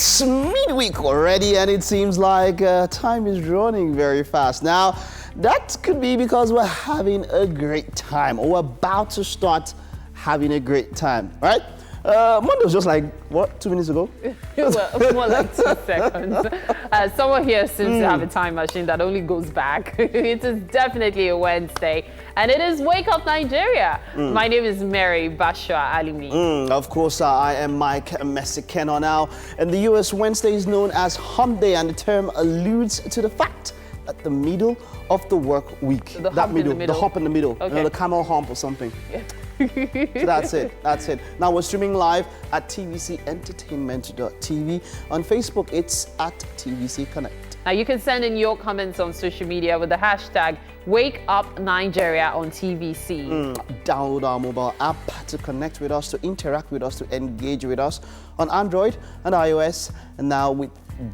It's midweek already, and it seems like time is running very fast. Now, that could be because we're having a great time, or we're about to start having a great time, right? Monday was just like, what, 2 minutes ago? Well, more like 2 seconds. Someone here seems to have a time machine that only goes back. It is definitely a Wednesday, and it is Wake Up Nigeria. My name is Mary Bashwa Alimi. Of course, I am Mike Mesikeno now. And the US Wednesday is known as Hump Day, and the term alludes to the fact that the middle of the work week, The hump in the middle. the hump in the middle, Okay. you know, the camel hump or something. Yeah. So that's it. Now we're streaming live at tvcentertainment.tv. On Facebook, it's at TVC Connect. Now you can send in your comments on social media with the hashtag Wake Up Nigeria on TVC. Download our mobile app to connect with us, to interact with us, to engage with us on Android and iOS. And now with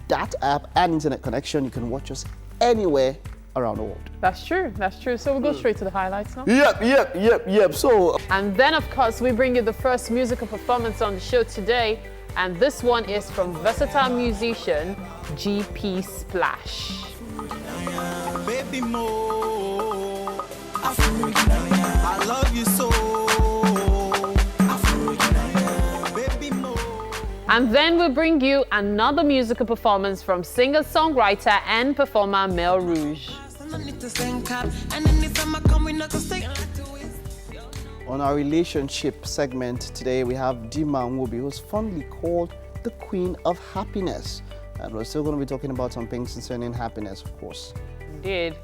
that app and internet connection, you can watch us anywhere around the world. That's true. So we'll go straight to the highlights now. Yep. So, And then, of course, we bring you the first musical performance on the show today. And this one is from versatile musician GP Splash. Baby Mo, I love you so. Baby Mo. And then we'll bring you another musical performance from singer-songwriter and performer Mel Rouge. on our relationship segment today, we have Dima Nwobi, who's fondly called the Queen of Happiness. And we're still going to be talking about some things concerning happiness, of course. Indeed.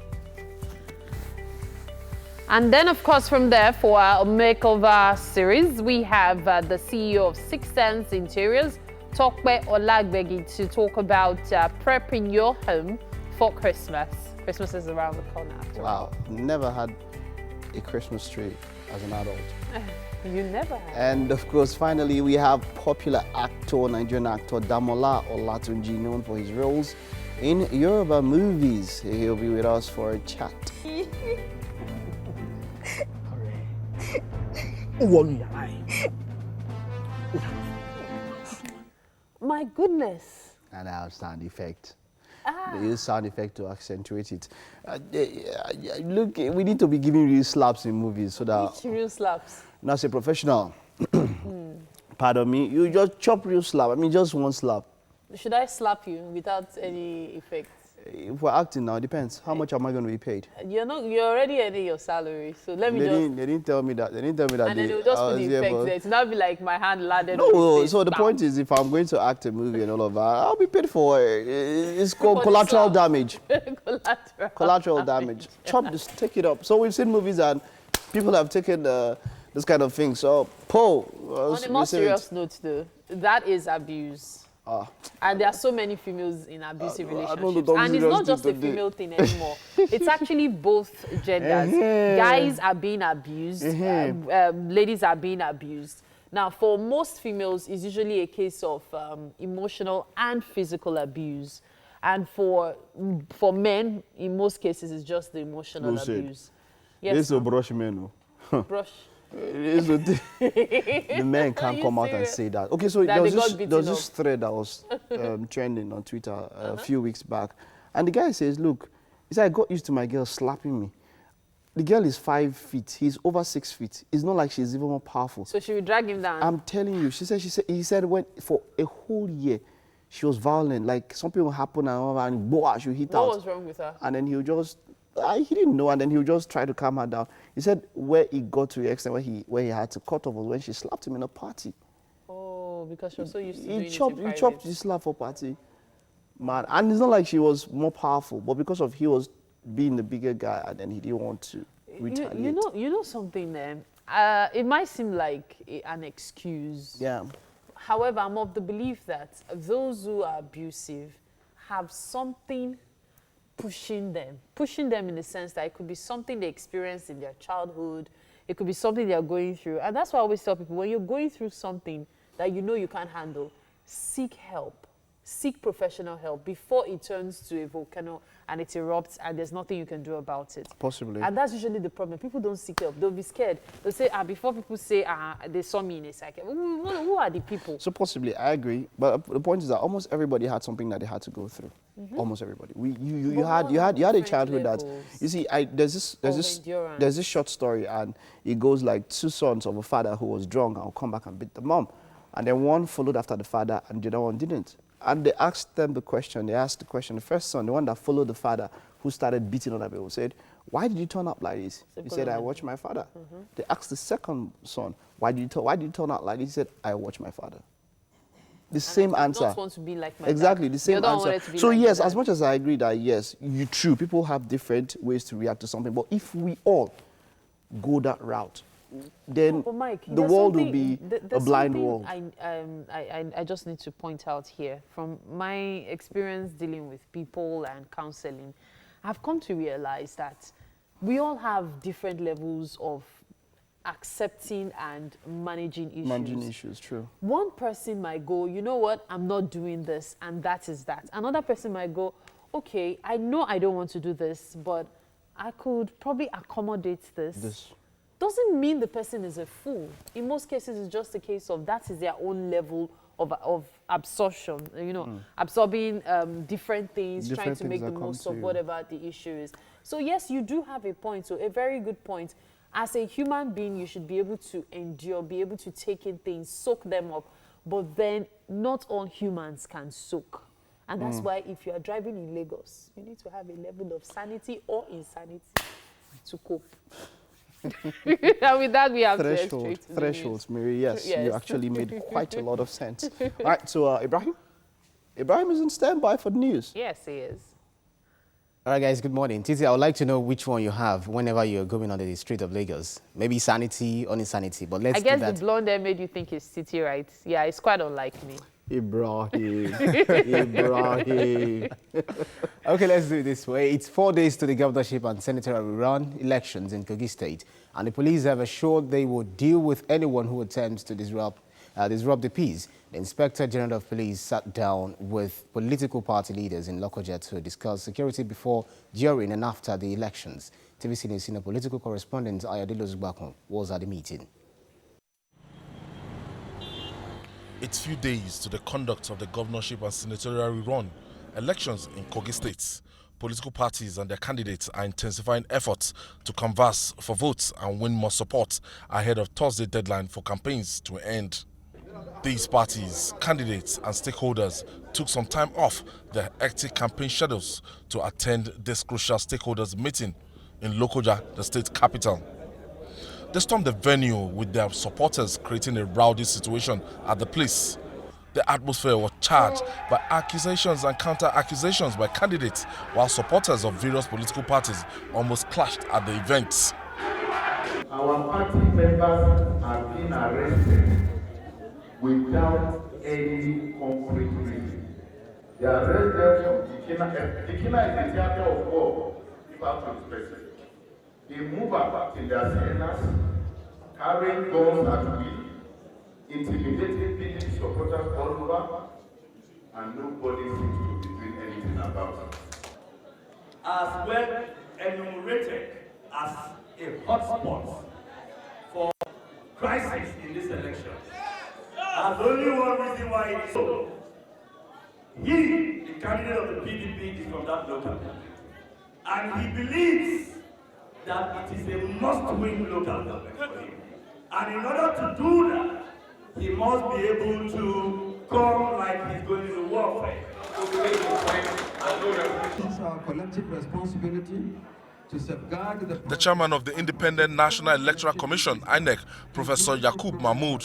And then, of course, from there, for our makeover series, we have the CEO of Sixth Sense Interiors, Tokwe Olagbegi, to talk about prepping your home for Christmas. Christmas is around the corner, after all. Wow, never had a Christmas tree as an adult. You never have. And of course, finally, we have popular actor, Nigerian actor Damola Olatunji, known for his roles in Yoruba movies. He'll be with us for a chat. My goodness. And our sound effect. They use sound effect to accentuate it. Look, we need to be giving real slaps in movies so that... Which real slaps? Now, as a professional, pardon me, you just chop real slap. I mean, just one slap. Should I slap you without any effect? If we're acting now, it depends. How much am I going to be paid? You're already earning your salary, so let me They just... didn't tell me that. They didn't tell me that. And then they'll just put the effects there. It's not be like my hand landed on No, your face. so the point is, if I'm going to act a movie and all of that, I'll be paid for it. It's called collateral damage. Collateral damage. Chop this, take it up. So we've seen movies and people have taken this kind of thing. So, Paul. On a more serious note, though, that is abuse. And there are so many females in abusive relationships. And it's not just a female thing anymore. It's actually both genders. Guys are being abused. Ladies are being abused. Now, for most females, it's usually a case of emotional and physical abuse. And for men, in most cases, it's just the emotional abuse. Yes, This is a brush man. brush. The men can't come out and say that. Okay, so there was this thread that was trending on Twitter a few weeks back. And the guy says, look, he said, I got used to my girl slapping me. The girl is 5 feet. He's over 6 feet. It's not like she's even more powerful. So she will drag him down? I'm telling you. He said when for a whole year, she was violent. Like something will happen and boah, she'll hit out. What was wrong with her? And then he'll just... he didn't know, and then he would just try to calm her down. He said where he got to the extent where he had to cut off was when she slapped him in a party. Oh, because she was so used to doing it in He private. chopped the slap for party. Man, and it's not like she was more powerful, but because of he was being the bigger guy, and then he didn't want to retaliate. You know something there? It might seem like an excuse. Yeah. However, I'm of the belief that those who are abusive have something pushing them in the sense that it could be something they experienced in their childhood, it could be something they are going through. And that's why I always tell people, when you're going through something that you know you can't handle, seek help. seek professional help before it turns to a volcano and it erupts and there's nothing you can do about it. Possibly. And that's usually the problem. People don't seek help. They'll be scared. They'll say, before people say, they saw me in a cycle. Who are the people? So possibly, I agree. But the point is that almost everybody had something that they had to go through. Almost everybody. You had a childhood that, you see, there's this short story, and it goes like 2 sons of a father who was drunk and would come back and beat the mom. And then one followed after the father and the other one didn't. And they asked them the question, the first son, the one that followed the father, who started beating other people, said, why did you turn up like this? He said, I watched my father. They asked the second son, why did you turn up like this? He said, I watched my father. The same answer. I don't want to be like my exactly, dad. the same answer. So like yes, as much as I agree that yes, true, people have different ways to react to something, but if we all go that route, then Mike, the world will be a blind world. I just need to point out here, from my experience dealing with people and counseling, I've come to realize that we all have different levels of accepting and managing issues. Managing issues, true. One person might go, you know what, I'm not doing this, and that is that. Another person might go, okay, I know I don't want to do this, but I could probably accommodate this. Doesn't mean the person is a fool. In most cases, it's just a case of that is their own level of absorption, absorbing different things, trying to make the most of whatever the issue is. So yes, you do have a point, so a very good point. As a human being, you should be able to endure, be able to take in things, soak them up, but then not all humans can soak. And that's why if you are driving in Lagos, you need to have a level of sanity or insanity to cope. And with that, we have thresholds, Mary. Yes, you actually made quite a lot of sense. All right, so Ibrahim is in standby for the news. Yes, he is. All right, guys, good morning. Titi, I would like to know which one you have whenever you're going on the street of Lagos. Maybe sanity or insanity, but let's do that. I guess the blonde hair made you think it's Titi, right? Yeah, it's quite unlike me. Ibrahim. Okay, let's do it this way. It's 4 days to the governorship and senatorial rerun elections in Kogi State, and the police have assured they will deal with anyone who attempts to disrupt the peace. The Inspector General of Police sat down with political party leaders in Lokoja to discuss security before, during, and after the elections. TVC News senior political correspondent Ayodele Zugbakun was at the meeting. It's few days to the conduct of the governorship and senatorial rerun elections in Kogi State. Political parties and their candidates are intensifying efforts to canvass for votes and win more support ahead of Thursday deadline for campaigns to end. These parties, candidates and stakeholders took some time off their hectic campaign schedules to attend this crucial stakeholders meeting in Lokoja, the state capital. They stormed the venue with their supporters, creating a rowdy situation at the place. The atmosphere was charged by accusations and counter-accusations by candidates, while supporters of various political parties almost clashed at the events. Our party members have been arrested without any concrete reason. They are arrested from Tikina. Tikina is the theater of war, if I'm to express it. They move about in their centers, carrying guns at will, intimidating PDP supporters all over, and nobody seems to be doing anything about it. As well enumerated as a hotspot for crisis in this election. There's only one reason why it is so. He, the candidate of the PDP, is from that local government. And he believes that it is a must-win local government for him. And in order to do that, he must be able to come like he's going to warfare. It's our collective responsibility to safeguard The chairman of the Independent National Electoral Commission, INEC, Professor Yakub Mahmood,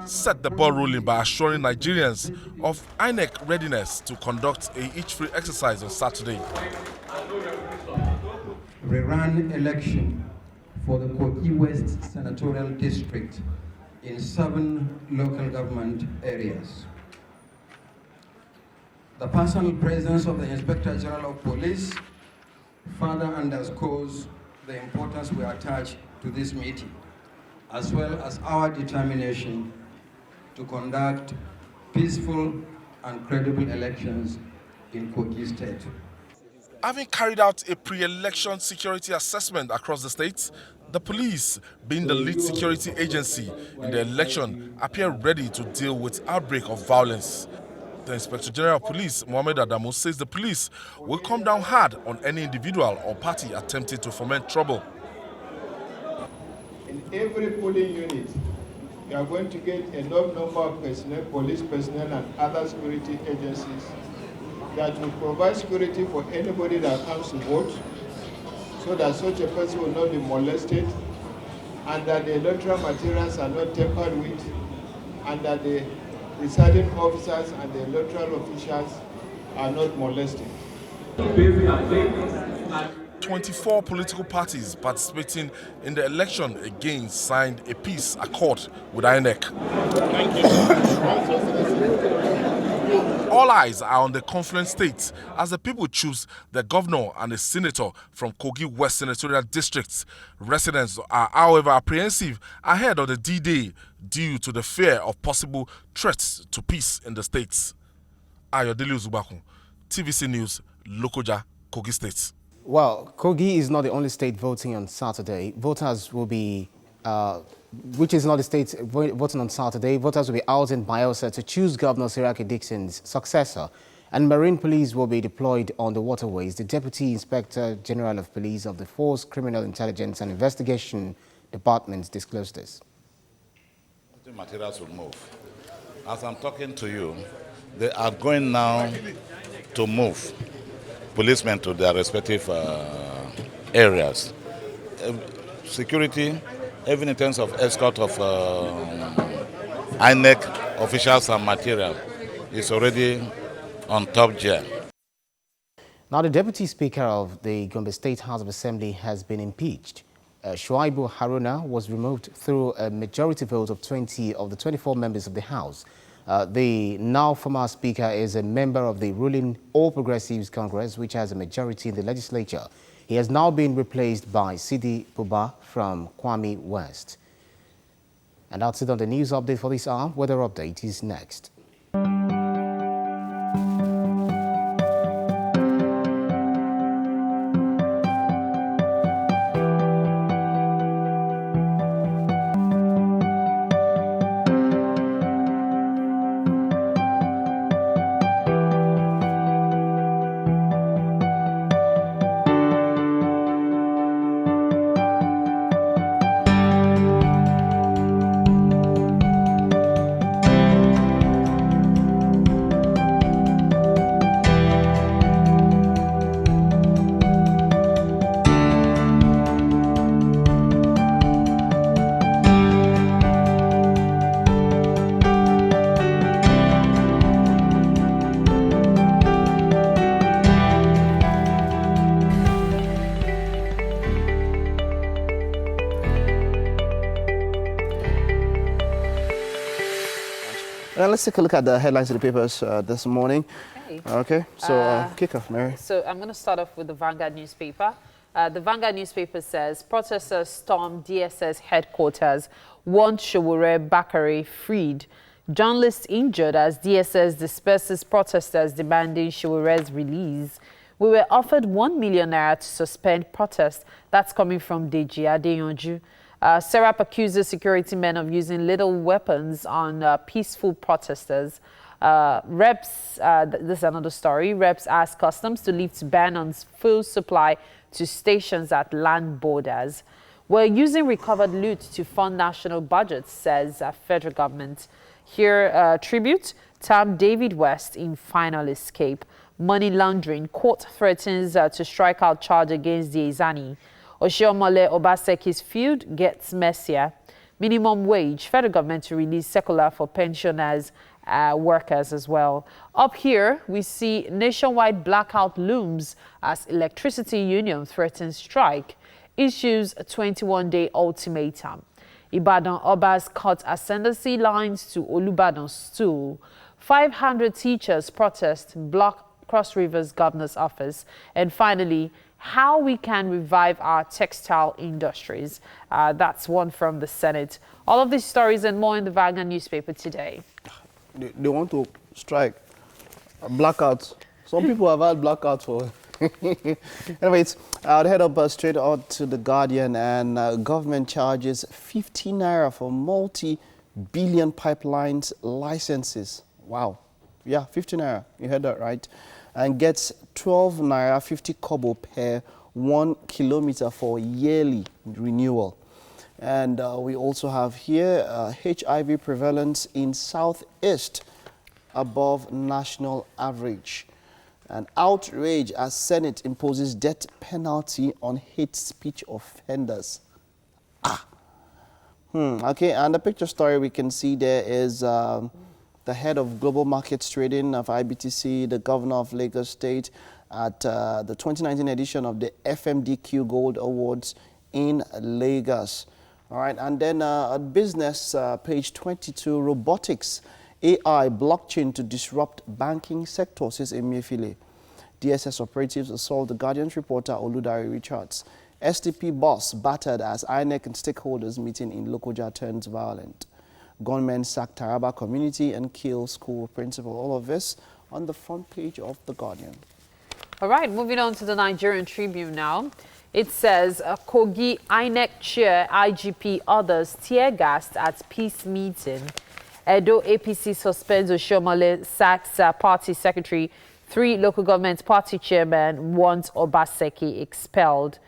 set the ball rolling by assuring Nigerians of INEC readiness to conduct a hitch-free exercise on Saturday. Rerun election for the Kogi West Senatorial District in 7 local government areas. The personal presence of the Inspector General of Police further underscores the importance we attach to this meeting, as well as our determination to conduct peaceful and credible elections in Kogi State. Having carried out a pre-election security assessment across the state, the police, being the lead security agency in the election, appear ready to deal with outbreak of violence. The Inspector General of Police, Mohammed Adamu, says the police will come down hard on any individual or party attempting to foment trouble. In every polling unit, we are going to get enough number of personnel, police personnel and other security agencies that will provide security for anybody that comes to vote, so that such a person will not be molested, and that the electoral materials are not tampered with, and that the presiding officers and the electoral officials are not molested. 24 political parties participating in the election again signed a peace accord with INEC. All eyes are on the confluent state as the people choose the governor and a senator from Kogi West Senatorial District. Residents are, however, apprehensive ahead of the D-Day due to the fear of possible threats to peace in the states. Ayodele Uzubaku, TVC News, Lokoja, Kogi State. Well, Kogi is not the only state voting on Saturday. Voters will be, which is not the state voting on Saturday, voters will be out in Bayelsa to choose Governor Siraki Dixon's successor. And Marine Police will be deployed on the waterways. The Deputy Inspector General of Police of the Force Criminal Intelligence and Investigation Departments disclosed this. The materials will move. As I'm talking to you, they are going now to move policemen to their respective areas. Security, even in terms of escort of INEC officials and material, is already on top gear. Now, the Deputy Speaker of the Gombe State House of Assembly has been impeached. Shuaibu Haruna was removed through a majority vote of 20 of the 24 members of the House. The now former Speaker is a member of the ruling All Progressives Congress, which has a majority in the legislature. He has now been replaced by Sidi Buba from Kwame West. And that's it on the news update for this hour. Weather update is next. Now let's take a look at the headlines of the papers this morning. Okay, so kick off, Mary. So I'm going to start off with the Vanguard newspaper. The Vanguard newspaper says protesters storm DSS headquarters, want Showore Bakare freed. Journalists injured as DSS disperses protesters demanding Showore's release. We were offered 1 million naira to suspend protest. That's coming from Deji Adeyonju. Serap accuses security men of using lethal weapons on peaceful protesters. This is another story. Reps ask customs to lift ban on fuel supply to stations at land borders. We're using recovered loot to fund national budgets, says federal government. Here, tribute, term David West in final escape. Money laundering, court threatens to strike out charge against the Izani. Oshiomole Obaseki's feud gets messier. Minimum wage, federal government to release circular for pensioners, workers as well. Up here, we see nationwide blackout looms as electricity union threatens strike, issues a 21-day ultimatum. Ibadan Obas cut ascendancy lines to Olubadan's stool. 500 teachers protest, block Cross Rivers Governor's office. And finally, how we can revive our textile industries. That's one from the Senate. All of these stories and more in the Vanguard newspaper today. They want to strike. Blackout. Some people have had blackout for. Anyways, I'll head up straight on to The Guardian, and government charges 50 naira for multi-billion pipelines licenses. Wow. Yeah, 50 naira. You heard that right. And gets 12 naira 50 kobo per 1 kilometer for yearly renewal. And we also have here HIV prevalence in Southeast above national average. An outrage as Senate imposes death penalty on hate speech offenders. Okay, and the picture story we can see there is the head of global markets trading of IBTC, the governor of Lagos State, at the 2019 edition of the FMDQ Gold Awards in Lagos. All right, and then at business, page 22, robotics, AI, blockchain to disrupt banking sector, says Emefiele. DSS operatives assault the Guardian's reporter Oludari Richards. SDP boss battered as INEC and stakeholders meeting in Lokoja turns violent. Gunmen sack Taraba community and kill school principal. All of this on the front page of The Guardian. All right, moving on to the Nigerian Tribune now. It says, Kogi, INEC chair, IGP, others tear gassed at peace meeting. Edo APC suspends Oshomole, sacks party secretary. 3 local government party chairmen want Obaseki expelled.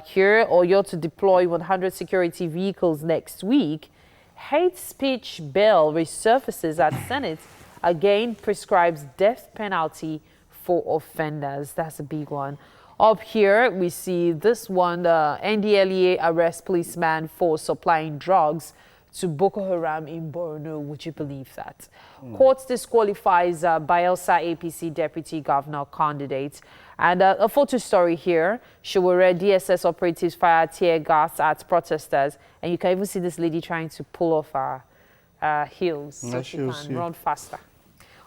Here, Oyo to deploy 100 security vehicles next week. Hate speech bill resurfaces at Senate. Again, prescribes death penalty for offenders. That's a big one. Up here, we see this one. NDLEA arrests policeman for supplying drugs to Boko Haram in Borno. Would you believe that? Court disqualifies Bayelsa APC deputy governor candidate. And a photo story here. Showore DSS operatives fire tear gas at protesters. And you can even see this lady trying to pull off her heels so she can run faster.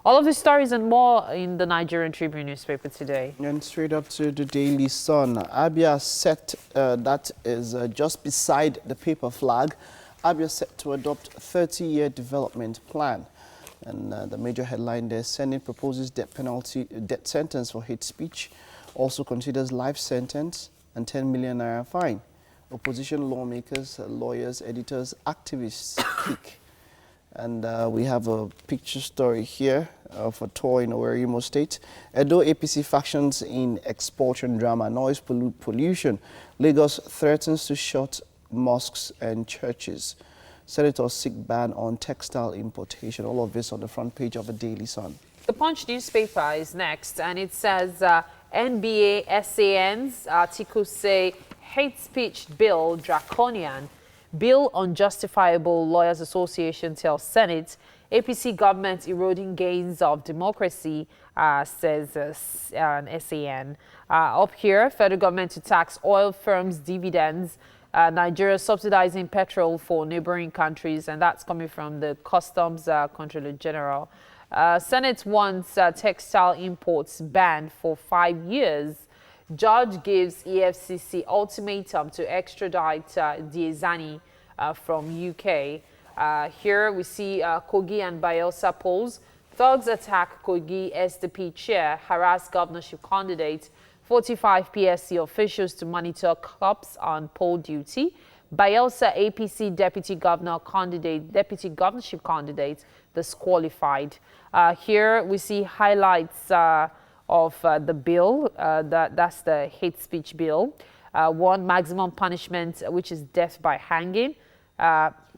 All of these stories and more in the Nigerian Tribune newspaper today. And straight up to the Daily Sun. Abia set, that is just beside the paper flag. Abia set to adopt 30-year development plan. And the major headline there, Senate proposes death sentence for hate speech, also considers life sentence and 10 million naira fine. Opposition lawmakers, lawyers, editors, activists kick. And we have a picture story here of a tour in Owerri, Imo State. Edo APC factions in expulsion drama, noise pollution. Lagos threatens to shut mosques and churches. Senators seek ban on textile importation. All of this on the front page of the Daily Sun. The Punch newspaper is next, and it says NBA SAN's articles say hate speech bill draconian. Bill on justifiable Lawyers Association tells Senate. APC government eroding gains of democracy, says an SAN. Up here, federal government to tax oil firms' dividends. Nigeria subsidizing petrol for neighboring countries, and that's coming from the Customs Controller General. Senate wants textile imports banned for 5 years. Judge gives EFCC ultimatum to extradite Diezani from UK. Here we see Kogi and Bayelsa polls. Thugs attack Kogi SDP chair, harass governorship candidate. 45 PSC officials to monitor cops on poll duty. Bayelsa APC deputy governorship candidate disqualified. Here we see highlights of the bill. That's the hate speech bill. 1, maximum punishment, which is death by hanging.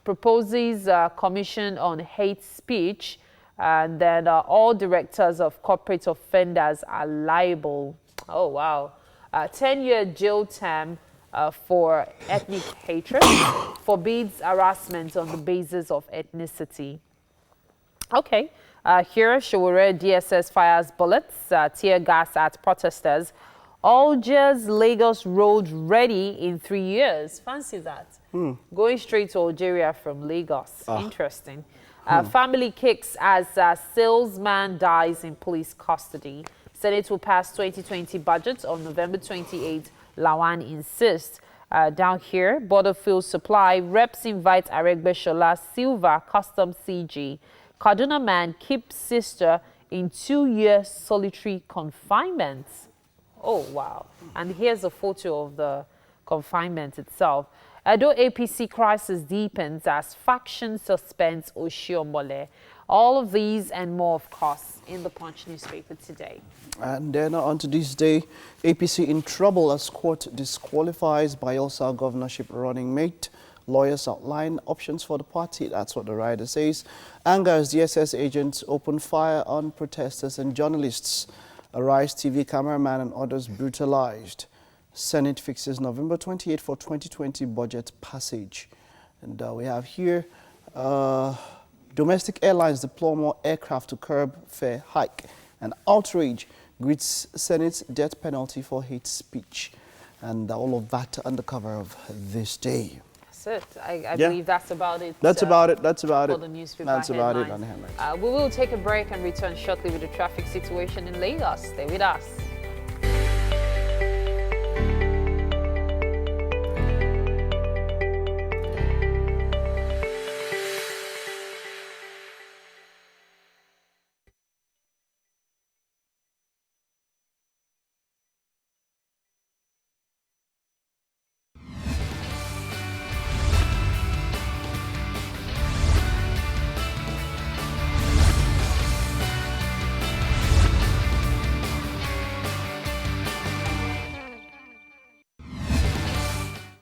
Proposes commission on hate speech. And then all directors of corporate offenders are liable. Oh, wow. 10-year jail term for ethnic hatred. Forbids harassment on the basis of ethnicity. Okay. Here, Showore DSS fires bullets, tear gas at protesters. Algiers, Lagos road ready in 3 years. Fancy that. Going straight to Algeria from Lagos. Interesting. Family kicks as salesman dies in police custody. Senate will pass 2020 budget on November 28. Lawan insists. Down here, border fuel supply. Reps invite Aregbe Shola Silva Custom CG. Kaduna man keeps sister in 2-year solitary confinement. Oh, wow. And here's a photo of the confinement itself. Edo APC crisis deepens as faction suspends Oshiomhole. All of these and more, of course, in the Punch newspaper today. And then on to this day, APC in trouble as court disqualifies Bayelsa governorship running mate. Lawyers outline options for the party. That's what the rider says. Anger as DSS agents open fire on protesters and journalists. Arise TV cameraman and others brutalized. Senate fixes November 28 for 2020 budget passage. And we have here domestic airlines deploy more aircraft to curb fare hike. And outrage greets Senate's death penalty for hate speech. And all of that under cover of this day. That's it. I believe that's about it. That's about it. That's about it. For the newspaper That's about it on the headlines. We will take a break and return shortly with the traffic situation in Lagos. Stay with us.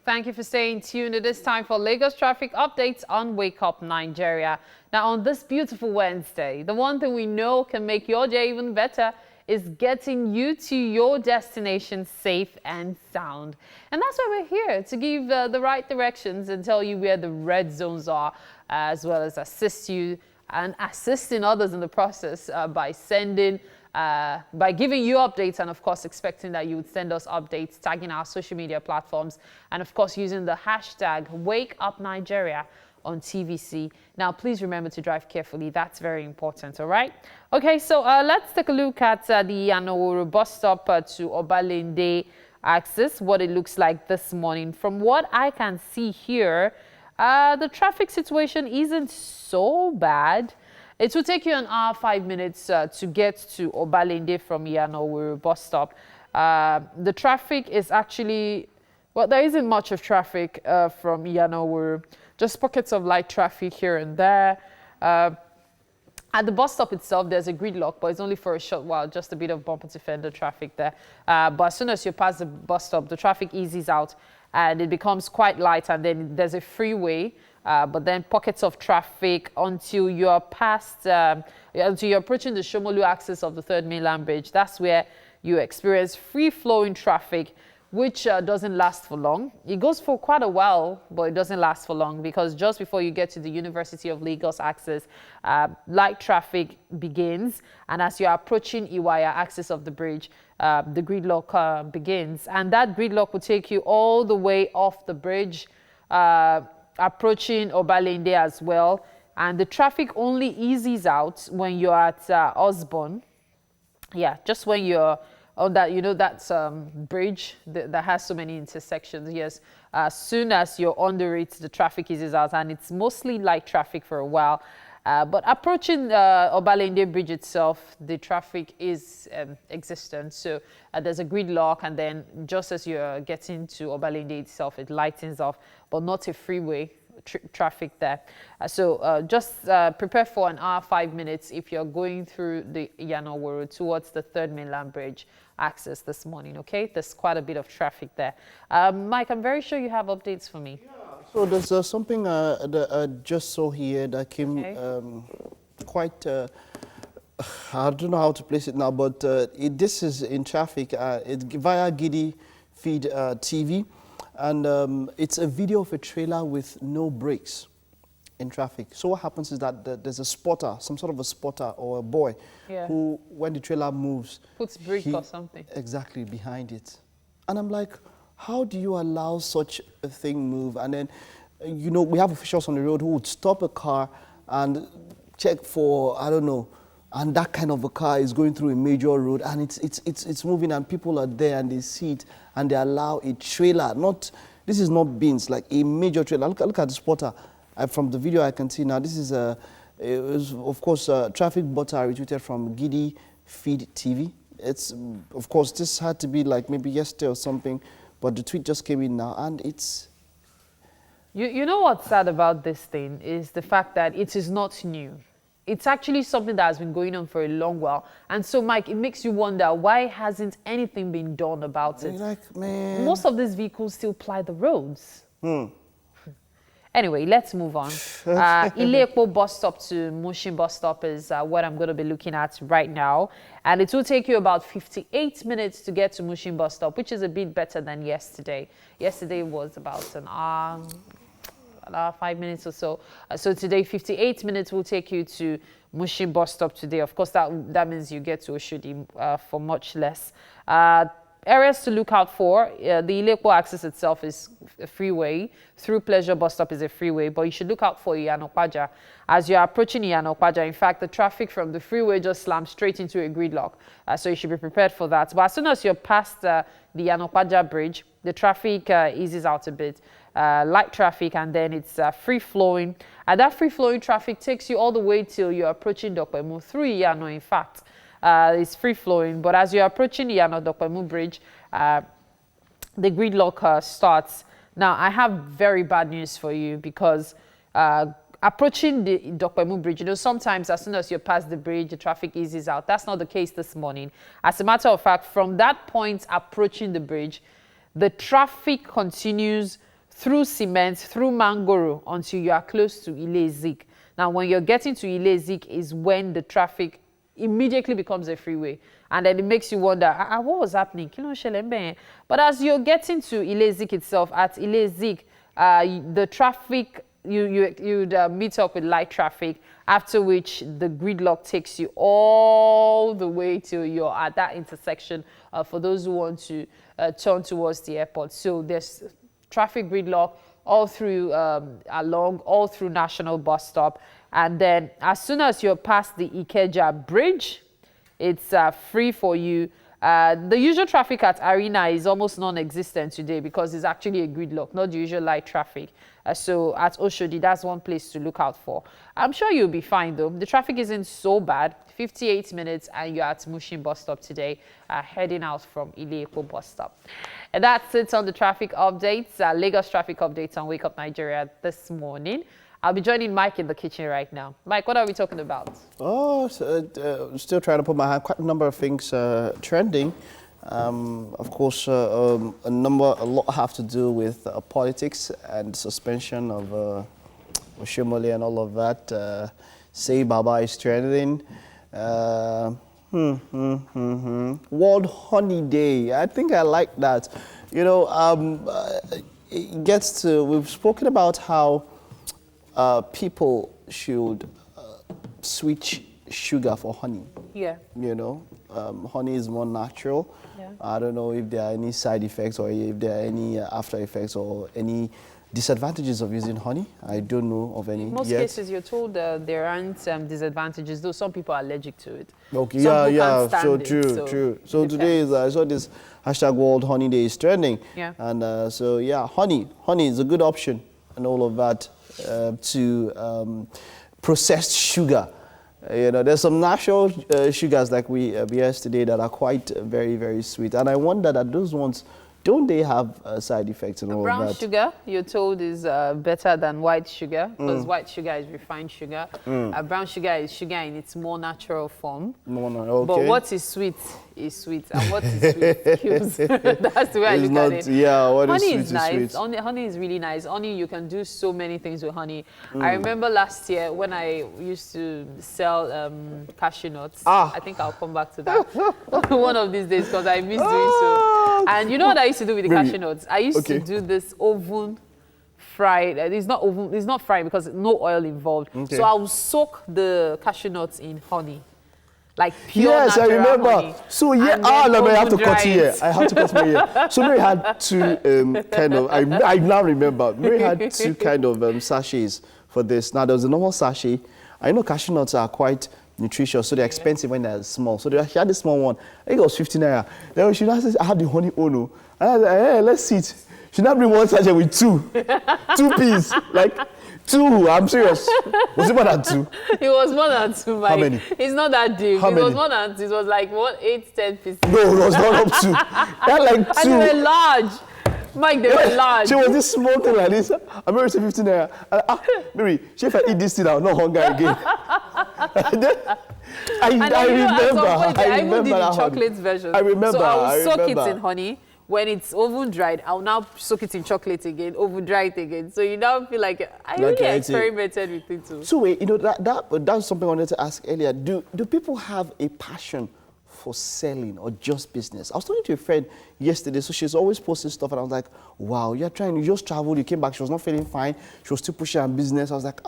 Thank you for staying tuned. It is time for Lagos traffic updates on Wake Up Nigeria. Now, on this beautiful Wednesday, the one thing we know can make your day even better is getting you to your destination safe and sound. And that's why we're here, to give the right directions and tell you where the red zones are, as well as assist you and assisting others in the process by giving you updates and, of course, expecting that you would send us updates, tagging our social media platforms, and, of course, using the hashtag WakeUpNigeria on TVC. Now, please remember to drive carefully. That's very important, all right? Okay, so let's take a look at the Yanoworo bus stop to Obalende axis, what it looks like this morning. From what I can see here, the traffic situation isn't so bad. It will take you an hour, 5 minutes to get to Obalende from Yanoworo bus stop. The traffic is actually, well, there isn't much of traffic from Yanoworo, just pockets of light traffic here and there. At the bus stop itself, there's a gridlock, but it's only for a short while, just a bit of bumper to fender traffic there. But as soon as you pass the bus stop, the traffic eases out and it becomes quite light, and then there's a freeway. But then pockets of traffic until you're until you're approaching the Shomolu axis of the 3rd Mainland Bridge. That's where you experience free-flowing traffic, which doesn't last for long. It goes for quite a while, but it doesn't last for long, because just before you get to the University of Lagos axis, light traffic begins. And as you're approaching Iwaya axis of the bridge, the gridlock begins. And that gridlock will take you all the way off the bridge, approaching Obalende as well. And the traffic only eases out when you're at Osborne. Yeah, just when you're on that, you know, that's bridge that has so many intersections. Yes, as soon as you're under it, the traffic eases out, and it's mostly light traffic for a while. But approaching Obalende Bridge itself, the traffic is existent. So there's a gridlock, and then just as you're getting to Obalende itself, it lightens off, but not a freeway traffic there. So just prepare for an hour, 5 minutes if you're going through the Yanoworo towards the 3rd Mainland Bridge access this morning, okay? There's quite a bit of traffic there. Mike, I'm very sure you have updates for me. Yeah. So there's something that I just saw here that came quite, I don't know how to place it now, but this is in traffic. It's via Giddy Feed TV, and it's a video of a trailer with no brakes in traffic. So what happens is that there's a spotter, some sort of a spotter or a boy, who, when the trailer moves, puts brake or something. Exactly, behind it. And I'm like, how do you allow such a thing move? And then, you know, we have officials on the road who would stop a car and check for, I don't know, and that kind of a car is going through a major road, and it's moving, and people are there and they see it, and they allow a trailer, this is not beans, like a major trailer. Look at the spotter. From the video I can see now, this is It was, of course, traffic butter retweeted from Giddy Feed TV. It's, of course, this had to be like maybe yesterday or something, but the tweet just came in now, and it's... You know what's sad about this thing is the fact that it is not new. It's actually something that has been going on for a long while. And so, Mike, it makes you wonder, why hasn't anything been done about it? Like, man. Most of these vehicles still ply the roads. Anyway, let's move on. Ile-Epo bus stop to Mushin bus stop is what I'm going to be looking at right now. And it will take you about 58 minutes to get to Mushin bus stop, which is a bit better than yesterday. Yesterday was about an hour, 5 minutes or so. So today, 58 minutes will take you to Mushin bus stop today. Of course, that means you get to Oshodi for much less. Areas to look out for, the Ile-Epo access itself is a freeway. Through Pleasure bus stop is a freeway, but you should look out for Iyanokpaja. As you're approaching Iyanokpaja, in fact, the traffic from the freeway just slams straight into a gridlock. So you should be prepared for that. But as soon as you're past the Iyanokpaja bridge, the traffic eases out a bit. Light traffic, and then it's free-flowing. And that free-flowing traffic takes you all the way till you're approaching Dokpemu through Iyano, in fact. It's free-flowing, but as you're approaching Iyano Dokpemu Bridge, the gridlock starts. Now, I have very bad news for you because approaching the Dokpemu Bridge, you know, sometimes as soon as you pass the bridge, the traffic eases out. That's not the case this morning. As a matter of fact, from that point approaching the bridge, the traffic continues through Cement, through Mangoro, until you are close to Ile-Ezik. Now, when you're getting to Ile-Ezik is when the traffic immediately becomes a freeway, and then it makes you wonder, what was happening? But as you're getting to Ile-Ezik itself, at Ile-Ezik, the traffic, you'd meet up with light traffic, after which the gridlock takes you all the way till you're at that intersection for those who want to turn towards the airport. So there's traffic gridlock all through all through National Bus Stop. And then as soon as you're past the Ikeja Bridge, it's free for you. The usual traffic at Arena is almost non-existent today because it's actually a gridlock, not the usual light traffic. So at Oshodi, that's one place to look out for. I'm sure you'll be fine though. The traffic isn't so bad. 58 minutes and you're at Mushin bus stop today, heading out from Ile-Epo bus stop. And that's it on the traffic updates, Lagos traffic updates on Wake Up Nigeria this morning. I'll be joining Mike in the kitchen right now. Mike, what are we talking about? Oh, still trying to put my hand. Quite a number of things trending. Of course, a lot have to do with politics and suspension of Oshomole and all of that. Say Baba is trending. World Honey Day. I think I like that. You know, it gets to, we've spoken about how people should switch sugar for honey. Yeah. You know, honey is more natural. Yeah. I don't know if there are any side effects or if there are any after effects or any disadvantages of using honey. I don't know of any. In most yet. cases, you're told there aren't disadvantages, though some people are allergic to it. Okay, some yeah, can't so stand true, it, so true. So today is, I saw this hashtag World Honey Day is trending. Yeah. And so, yeah, honey is a good option and all of that to processed sugar. You know, there's some natural sugars like we yesterday that are quite very, very sweet. And I wonder that those ones, don't they have side effects and all of that? Brown sugar, you're told, is better than white sugar because white sugar is refined sugar. Brown sugar is sugar in its more natural form. Okay. But what is sweet is sweet, and what is sweet kills. That's the way I look at it. Yeah, what honey is nice. sweet. Honey is really nice. Honey, you can do so many things with honey. I remember last year when I used to sell cashew nuts. I think I'll come back to that one of these days because I miss doing so. And you know what I used to do with the cashew nuts? I used to do this oven fried. It's not fried because no oil involved. Okay. So I will soak the cashew nuts in honey. Like pure yes, I remember. Honey. So yeah, I have to cut here. I have to cut my ear. So Mary had two kind of. I now remember. Mary had two kind of sachets for this. Now there's a normal sachet. I know cashew nuts are quite nutritious, so they're expensive when they're small. So she had the small one. I think it was 15 naira. Then she said, I have the honey ono. And I was like, hey, let's see it. She now bring one sachet with 2. 2 peas. Like 2. I'm serious. Was it more than 2? It was more than 2, Mike. How many? It's not that deep. How it many? was more than 2. It was like, what, 8, 10 pieces. No, it was not up to. That like 2. And they were large. Mike, they were large. She was this small thing like this. I'm going to say 15 naira. Mary, if I eat this thing, I'll not hunger again. I remember. I even did the chocolate version. I remember. So I will soak it in honey. When it's oven dried, I'll now soak it in chocolate again, oven dry it again. So you now feel like I really experimented with it too. So wait, that's something I wanted to ask earlier. Do people have a passion for selling or just business? I was talking to a friend yesterday, so she's always posting stuff, and I was like, wow, you just traveled, you came back, she was not feeling fine, she was still pushing her business. I was like,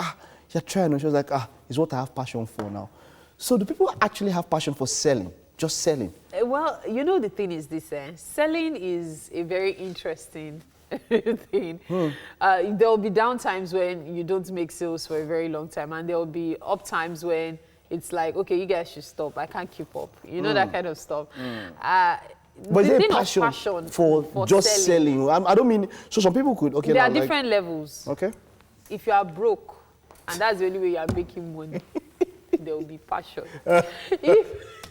you're trying, and she was like, it's what I have passion for now. So do people actually have passion for selling, just selling? Well, the thing is this, selling is a very interesting thing. There will be down times when you don't make sales for a very long time, and there will be up times when it's like, okay, you guys should stop. I can't keep up. That kind of stuff. But is there passion for just selling? I don't mean, so some people could, okay. There are different levels. Okay. If you are broke, and that's the only way you are making money, there will be passion.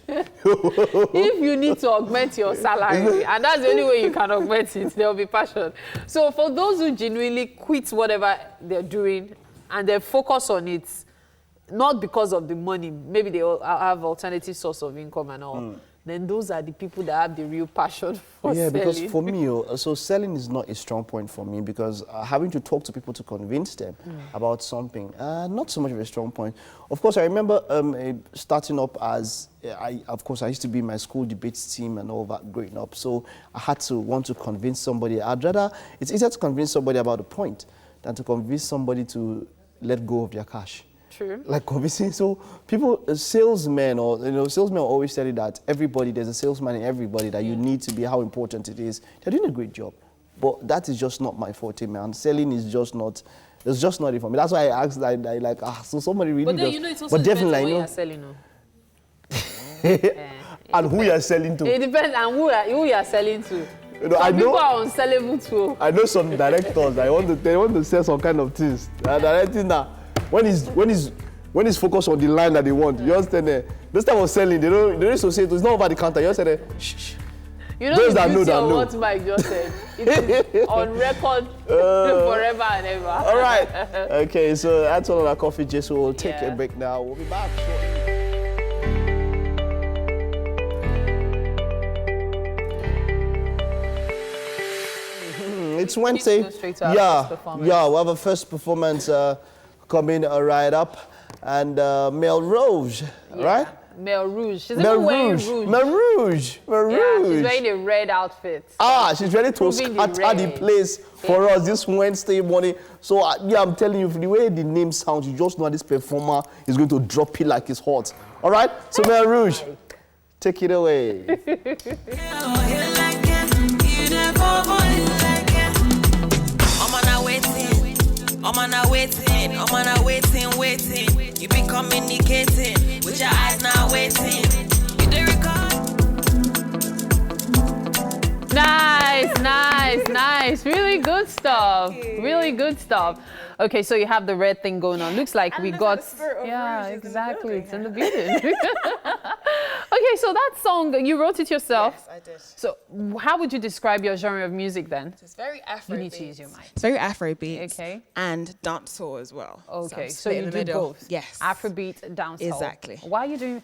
If you need to augment your salary, and that's the only way you can augment it, there will be passion. So for those who genuinely quit whatever they're doing and they focus on it, not because of the money, maybe they have alternative source of income and all, then those are the people that have the real passion for selling. Because for me, so selling is not a strong point for me, because having to talk to people to convince them about something, not so much of a strong point. Of course, I remember starting up as, I used to be in my school debates team and all that growing up, so I had to want to convince somebody. It's easier to convince somebody about a point than to convince somebody to let go of their cash. True. Like convincing, so people, salesmen always tell you that there's a salesman in everybody, that you need to be, how important it is. They're doing a great job, but that is just not my forte, man. Selling is just not, it's just not it for me. That's why I asked, so somebody really does. But then it's also depends on what you're selling on. And who you're selling to. It depends on who you're selling to. I know, people are unsellable too. I know some directors that they want to sell some kind of things. Directing that. When he's focused on the line that they want, you understand there. Those type of selling, they don't associate. It's not over the counter. You understand there. Shh. You know those the beauty of what Mike just said. It is on record forever and ever. All right. Okay, so that's all on our coffee, Jay. So we'll take a break now. We'll be back shortly. It's Wednesday. We'll have a first performance coming right up, and Mel Rouge, right? Mel Rouge. She's even wearing rouge. Mel Rouge. Yeah, she's wearing a red outfit. She's ready to scatter the place for us this Wednesday morning. So I'm telling you, the way the name sounds, you just know this performer is going to drop it like it's hot. All right? So Mel Rouge, take it away. I'm waiting. You be communicating with your eyes now waiting. You do record. Nice. Really good stuff. Really good stuff. Okay, so you have the red thing going on. Looks like we got... Yeah, exactly. It's in the building. Okay, so that song, you wrote it yourself? Yes, I did. So how would you describe your genre of music then? It's very Afro. You need to use your mic. It's very Afrobeat. Okay. And dancehall as well. Okay, so you do both? Yes. Afrobeat, dancehall. Exactly. Why are you doing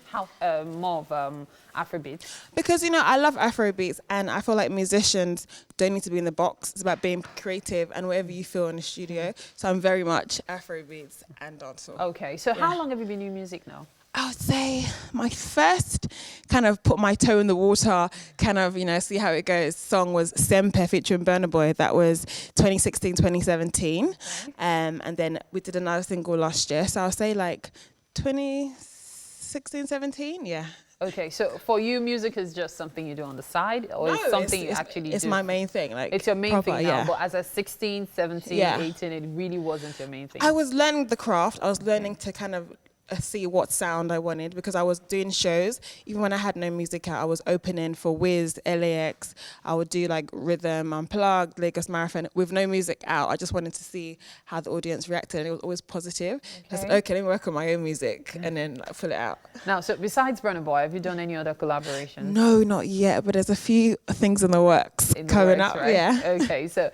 more of Afrobeat? Because, I love Afrobeats, and I feel like musicians don't need to be in the box. It's about being creative and whatever you feel in the studio. So I'm very much Afrobeats and dancehall. Okay, so how long have you been doing music now? I would say my first kind of put my toe in the water, kind of, see how it goes, song was Sempe featuring Burna Boy. That was 2016, 2017. Okay. And then we did another single last year. So I'll say like 2016, 17, yeah. Okay, so for you, music is just something you do on the side, or it's something you actually do? It's my main thing. It's your main thing now, but as a 16, 17, 18, it really wasn't your main thing. I was learning the craft. I was learning to kind of see what sound I wanted, because I was doing shows. Even when I had no music out, I was opening for Wiz, LAX. I would do like Rhythm, Unplugged, Lagos Marathon with no music out. I just wanted to see how the audience reacted, and it was always positive. I said, okay, let me work on my own music and then like, pull it out. Now, so besides Burna Boy, have you done any other collaborations? No, not yet, but there's a few things in the works coming up. Right? Yeah. Okay, so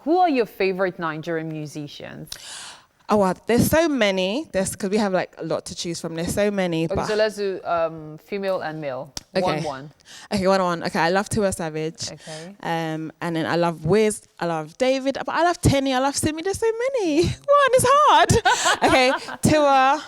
who are your favorite Nigerian musicians? Oh, wow, there's so many. Because we have like a lot to choose from. There's so many. Okay, but so let's do female and male. Okay. 1-1. Okay, 1-1. Okay, I love Tiwa Savage. Okay. And then I love Wiz. I love David. But I love Tenny. I love Simi. There's so many. One, it's hard. Okay, Tiwa,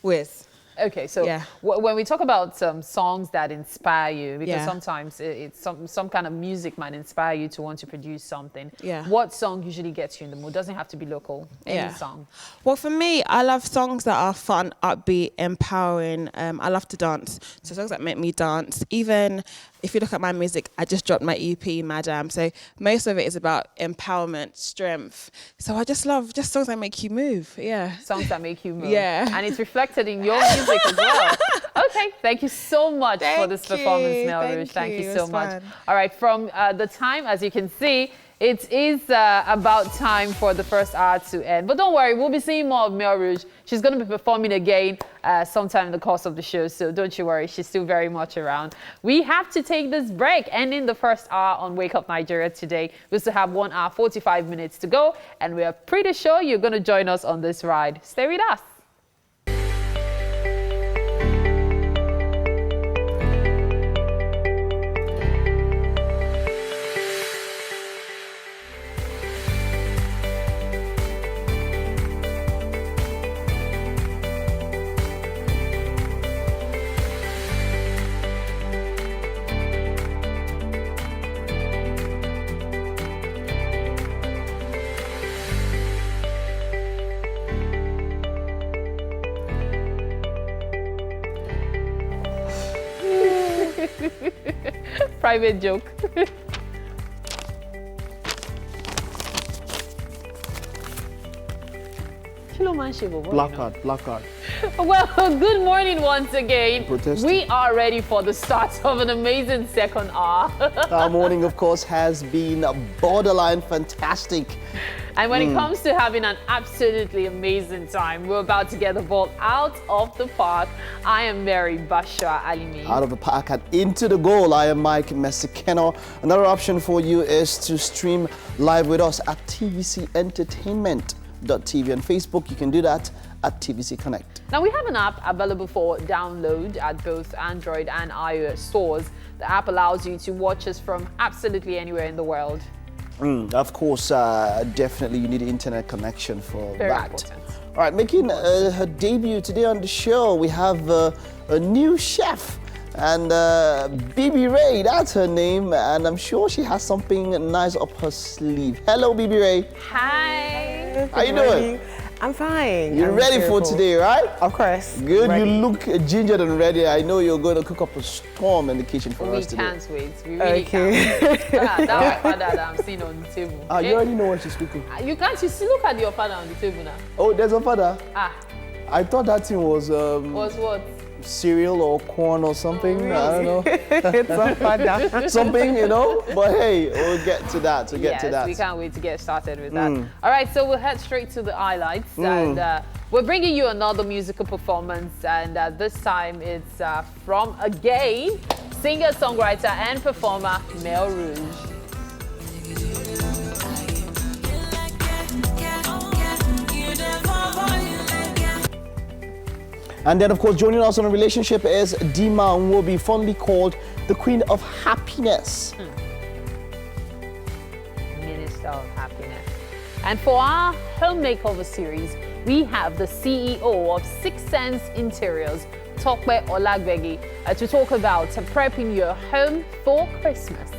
Wiz. Okay, so when we talk about songs that inspire you, because sometimes it's some kind of music might inspire you to want to produce something. Yeah. What song usually gets you in the mood? Doesn't have to be local. Any song. Well, for me, I love songs that are fun, upbeat, empowering. I love to dance. So songs that make me dance. Even if you look at my music, I just dropped my EP, Madam. So most of it is about empowerment, strength. So I just love songs that make you move. Yeah. Songs that make you move. Yeah. And it's reflected in your music as well. Okay. Thank you so much for this performance, Mel Rouge. Thank you so much. All right. From the time, as you can see, it is about time for the first hour to end. But don't worry, we'll be seeing more of Mel Rouge. She's going to be performing again sometime in the course of the show. So don't you worry, she's still very much around. We have to take this break, ending the first hour on Wake Up Nigeria today. We still have 1 hour, 45 minutes to go. And we are pretty sure you're going to join us on this ride. Stay with us. Private joke. Blackout. Well, good morning once again. Protesting. We are ready for the start of an amazing second hour. Our morning, of course, has been borderline fantastic. And when it comes to having an absolutely amazing time, we're about to get the ball out of the park. I am Mary Bashar Alimi. Out of the park and into the goal, I am Mike Mesikeno. Another option for you is to stream live with us at tvcentertainment.tv. On Facebook, you can do that at TVC Connect. Now, we have an app available for download at both Android and iOS stores. The app allows you to watch us from absolutely anywhere in the world. Of course, definitely you need an internet connection for Very that. important. All right, making her debut today on the show, we have a new chef. And Bibi Ray, that's her name, and I'm sure she has something nice up her sleeve. Hello, Bibi Ray. Hi. How you doing? I'm fine. You're ready for today, right? Of course. Good. Ready. You look gingered and ready. I know you're going to cook up a storm in the kitchen for us today. We can't wait. We really can't wait. That's my father that I'm seeing on the table. You already know what she's cooking. You can't. You see, look at your father on the table now. Oh, there's a father? I thought that thing was... was what? Cereal or corn or something. Really? I don't know. It's a father. Something, you know. But hey, we'll get to that. Yes, we can't wait to get started with that. All right, so we'll head straight to the highlights. And we're bringing you another musical performance. And this time it's from, again, singer, songwriter, and performer, Mel Rouge. And then, of course, joining us on a relationship is Dima Nwobi, fondly called the Queen of Happiness. Minister of Happiness. And for our home makeover series, we have the CEO of Six Sense Interiors, Tope Olagbegi, to talk about prepping your home for Christmas.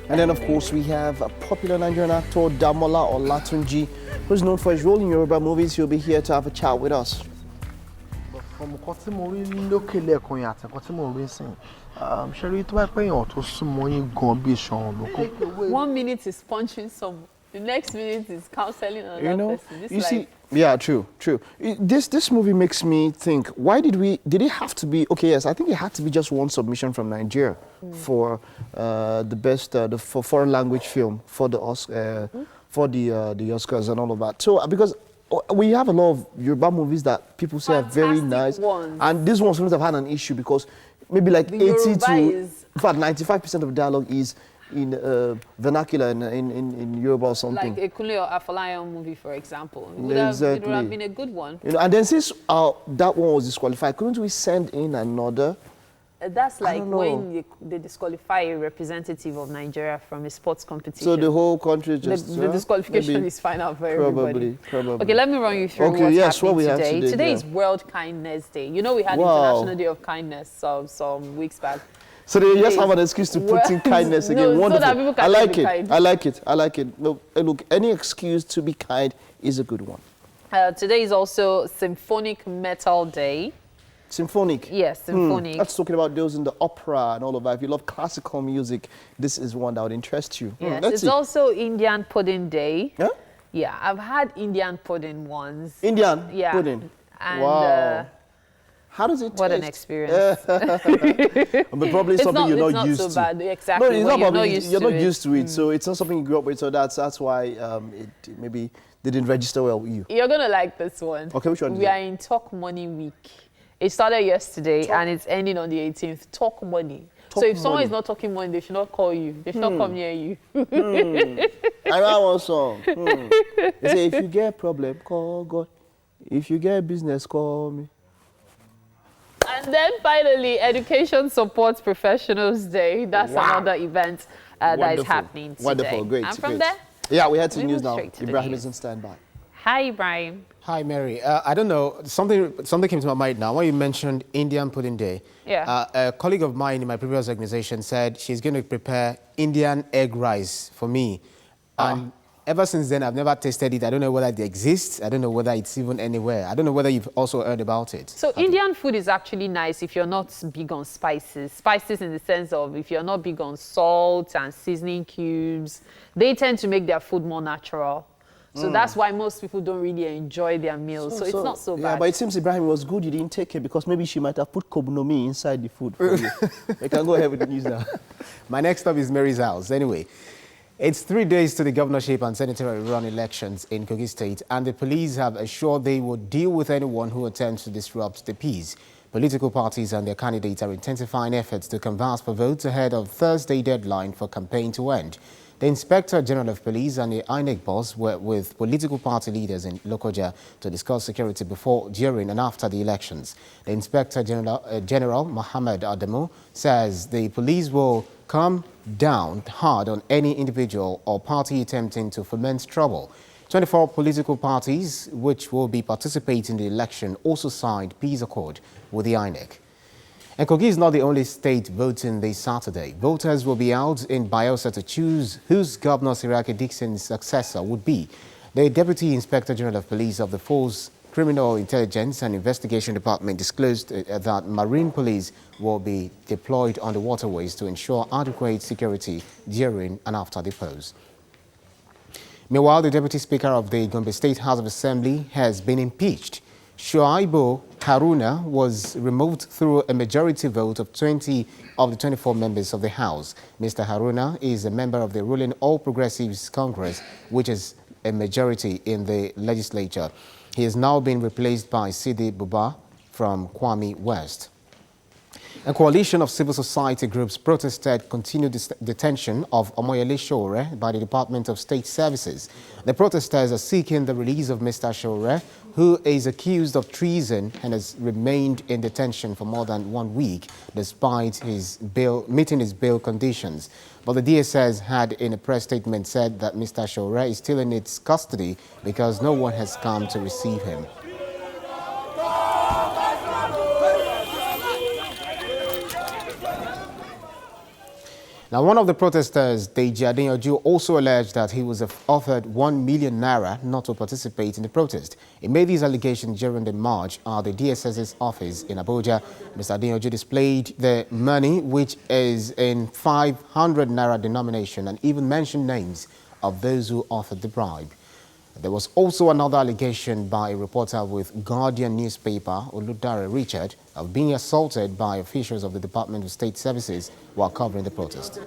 And then, of course, we have a popular Nigerian actor, Damola Olatunji, who's known for his role in Yoruba movies. He'll be here to have a chat with us. 1 minute is punching someone. The next minute is counseling another person. You see, Yeah, true. This movie makes me think, why did it have to be, okay, yes, I think it had to be just one submission from Nigeria for the best, for foreign language film, for the the Oscars and all of that. So, because we have a lot of Yoruba movies that people say are very nice. And this one seems to have had an issue because maybe like 80 to, in fact, 95% of dialogue is in vernacular in Yoruba or something. Like a Kunle or Afolayan movie, for example. It would have been a good one. You know, and then since that one was disqualified, couldn't we send in another? That's like when they disqualify a representative of Nigeria from a sports competition. So the whole country just... The disqualification is final for everybody. Probably. Okay, let me run you through what's happening today. Today is World Kindness Day. You know, we had International Day of Kindness some weeks back. So they just have an excuse to put in kindness again. No, wonderful. So that people can I like it. kind. I like it. No, look, any excuse to be kind is a good one. Today is also Symphonic Metal Day. Symphonic? Yes, symphonic. That's talking about those in the opera and all of that. If you love classical music, this is one that would interest you. Yes, it's also Indian Pudding Day. Yeah? Yeah, I've had Indian pudding once. Indian pudding? And, wow. How does it taste? What an experience. But probably something you're not used to. It's not so bad, exactly. No, it's not probably, you're not used to it. Mm. So it's not something you grew up with, so that's why it maybe didn't register well with you. You're going to like this one. Okay, which one? We are in Talk Money Week. It started yesterday and it's ending on the 18th. Talk money. So if someone is not talking money, they should not call you. They should not come near you. I got one song. They say, if you get a problem, call God. If you get business, call me. And then finally, Education Support Professionals Day. That's another event that is happening today. Wonderful, great. And from there, yeah, we head to news now. Ibrahim is on standby. Hi, Ibrahim. Hi, Mary. I don't know, something came to my mind now. When you mentioned Indian Pudding Day, a colleague of mine in my previous organization said she's going to prepare Indian egg rice for me. And ever since then, I've never tasted it. I don't know whether it exists. I don't know whether it's even anywhere. I don't know whether you've also heard about it. So Indian food is actually nice if you're not big on spices. Spices in the sense of if you're not big on salt and seasoning cubes, they tend to make their food more natural. So that's why most people don't really enjoy their meals. So it's not so bad. Yeah, but it seems Ibrahim was good you didn't take it because maybe she might have put kobnomi inside the food for you. We can go ahead with the news now. My next stop is Mary's house. Anyway, it's 3 days to the governorship and senatorial run elections in Kogi State, and the police have assured they will deal with anyone who attempts to disrupt the peace. Political parties and their candidates are intensifying efforts to canvass for votes ahead of Thursday deadline for campaign to end. The Inspector General of Police and the INEC boss were with political party leaders in Lokoja to discuss security before, during and after the elections. The Inspector General Mohammed Adamu says the police will come down hard on any individual or party attempting to foment trouble. 24 political parties which will be participating in the election also signed peace accord with the INEC. And Kogi is not the only state voting this Saturday. Voters will be out in Bayelsa to choose whose Governor Siraki Dixon's successor would be. The Deputy Inspector General of Police of the Force Criminal Intelligence and Investigation Department disclosed that Marine Police will be deployed on the waterways to ensure adequate security during and after the polls. Meanwhile, the Deputy Speaker of the Gombe State House of Assembly has been impeached. Shuaibu Haruna was removed through a majority vote of 20 of the 24 members of the House. Mr. Haruna is a member of the ruling All Progressives Congress, which is a majority in the legislature. He has now been replaced by Sidi Buba from Kwame West. A coalition of civil society groups protested continued detention of Omoyele Shore by the Department of State Services. The protesters are seeking the release of Mr. Shore, who is accused of treason and has remained in detention for more than 1 week, despite meeting his bail conditions. But the DSS had, in a press statement, said that Mr. Shore is still in its custody because no one has come to receive him. Now, one of the protesters, Deji Adeyanju, also alleged that he was offered 1 million naira not to participate in the protest. He made these allegations during the march at the DSS's office in Abuja. Mr. Adeyanju displayed the money, which is in 500 naira denomination, and even mentioned names of those who offered the bribe. There was also another allegation by a reporter with Guardian newspaper, Oludare Richard, of being assaulted by officials of the Department of State Services while covering the protest.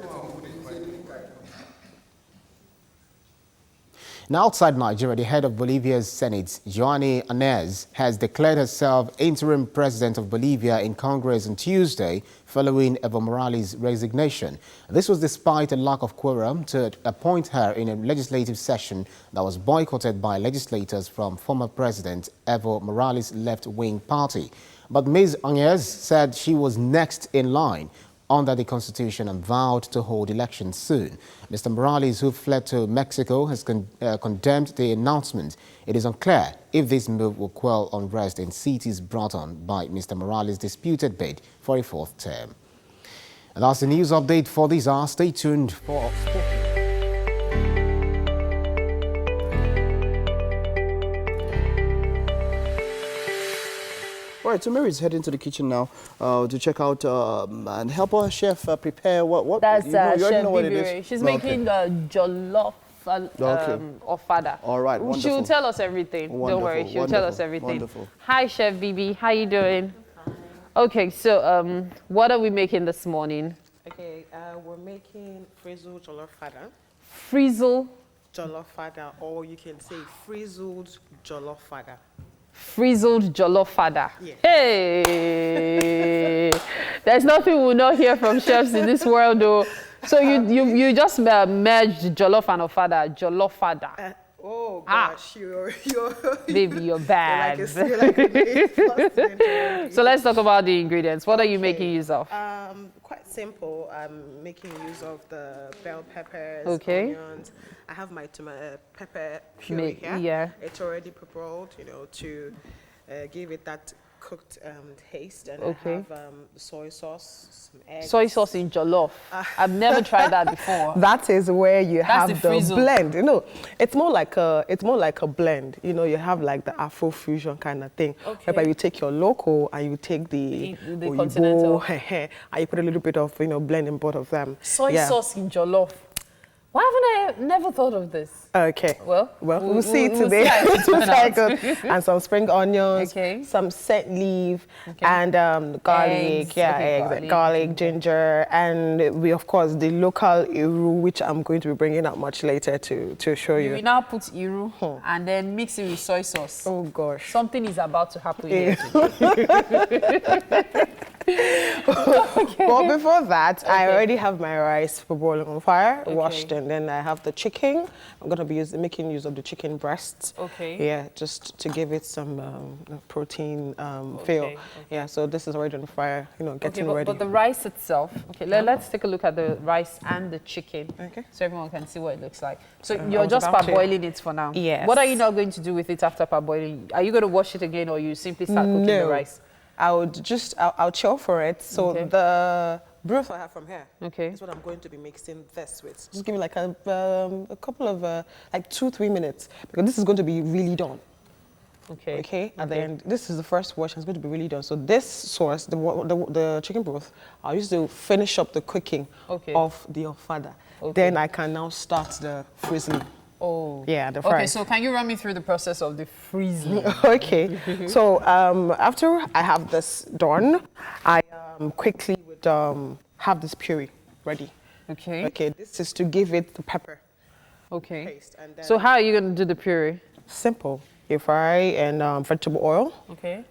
Now, outside Nigeria, the head of Bolivia's Senate, Joanny Anez, has declared herself interim president of Bolivia in Congress on Tuesday, following Evo Morales' resignation. This was despite a lack of quorum to appoint her in a legislative session that was boycotted by legislators from former President Evo Morales' left-wing party. But Ms. Anez said she was next in line under the Constitution and vowed to hold elections soon. Mr. Morales, who fled to Mexico, has condemned the announcement. It is unclear if this move will quell unrest in cities brought on by Mr. Morales' disputed bid for a fourth term. And that's the news update for this hour. Stay tuned for... All right, so Mary's heading to the kitchen now to check out and help our chef prepare what That's you already Chef know what it Vivi. is. She's making jollof or fada. All right, wonderful. She'll tell us everything. Wonderful, Don't worry, she'll tell us everything. Wonderful. Hi, Chef Vivi. How you doing? Okay, so what are we making this morning? Okay, we're making frizzled jollof fada. Frizzle? Jollof fada, or you can say frizzled jollof fada. Frizzled jollof fada. Yes. Hey! There's nothing we'll not hear from chefs in this world, though. So you just merged jollof and ofada, jollof fada. Oh gosh, you're Baby, you're bad. You're like a So let's talk about the ingredients. What are you making use of? Quite simple. I'm making use of the bell peppers, onions. I have my tomato pepper puree here. Yeah. It's already pre-rolled, you know, to give it that cooked taste. And I have soy sauce, some eggs. Soy sauce in jollof. I've never tried that before. That is where you have the frizzle. blend. You know, it's more like a blend. You know, you have like the Afro fusion kind of thing. Okay. Whereby you take your local and you take the continental, and you put a little bit of blend in both of them. Soy sauce in jollof. Why haven't I never thought of this? Okay. Well, we'll see today. And some spring onions, some scent leaf, and garlic. Eggs, garlic, ginger, and we of course the local iru, which I'm going to be bringing out much later to show you. We now put iru and then mix it with soy sauce. Oh gosh. Something is about to happen here. But before that, I already have my rice for boiling on fire, washed, and then I have the chicken. I'm going to be making use of the chicken breasts. Yeah, just to give it some protein feel. Yeah, so this is already on fire, getting ready. But the rice itself, let's take a look at the rice and the chicken, so everyone can see what it looks like. So you're just parboiling it for now? Yes. What are you now going to do with it after parboiling? Are you going to wash it again, or you simply start cooking the rice? I'll chill for it. So the broth I have from here is what I'm going to be mixing this with. Just give me like a couple of like 2-3 minutes, because this is going to be really done. Okay. At the end, this is the first wash. It's going to be really done. So this sauce, the chicken broth, I'll use to finish up the cooking of the ofada. Then I can now start the frizzling. Oh. Yeah, the fry. Okay, so can you run me through the process of the freezing? Okay. So after I have this done, I quickly would have this puree ready. Okay, this is to give it the pepper paste. And then so how are you going to do the puree? Simple. You fry in vegetable oil.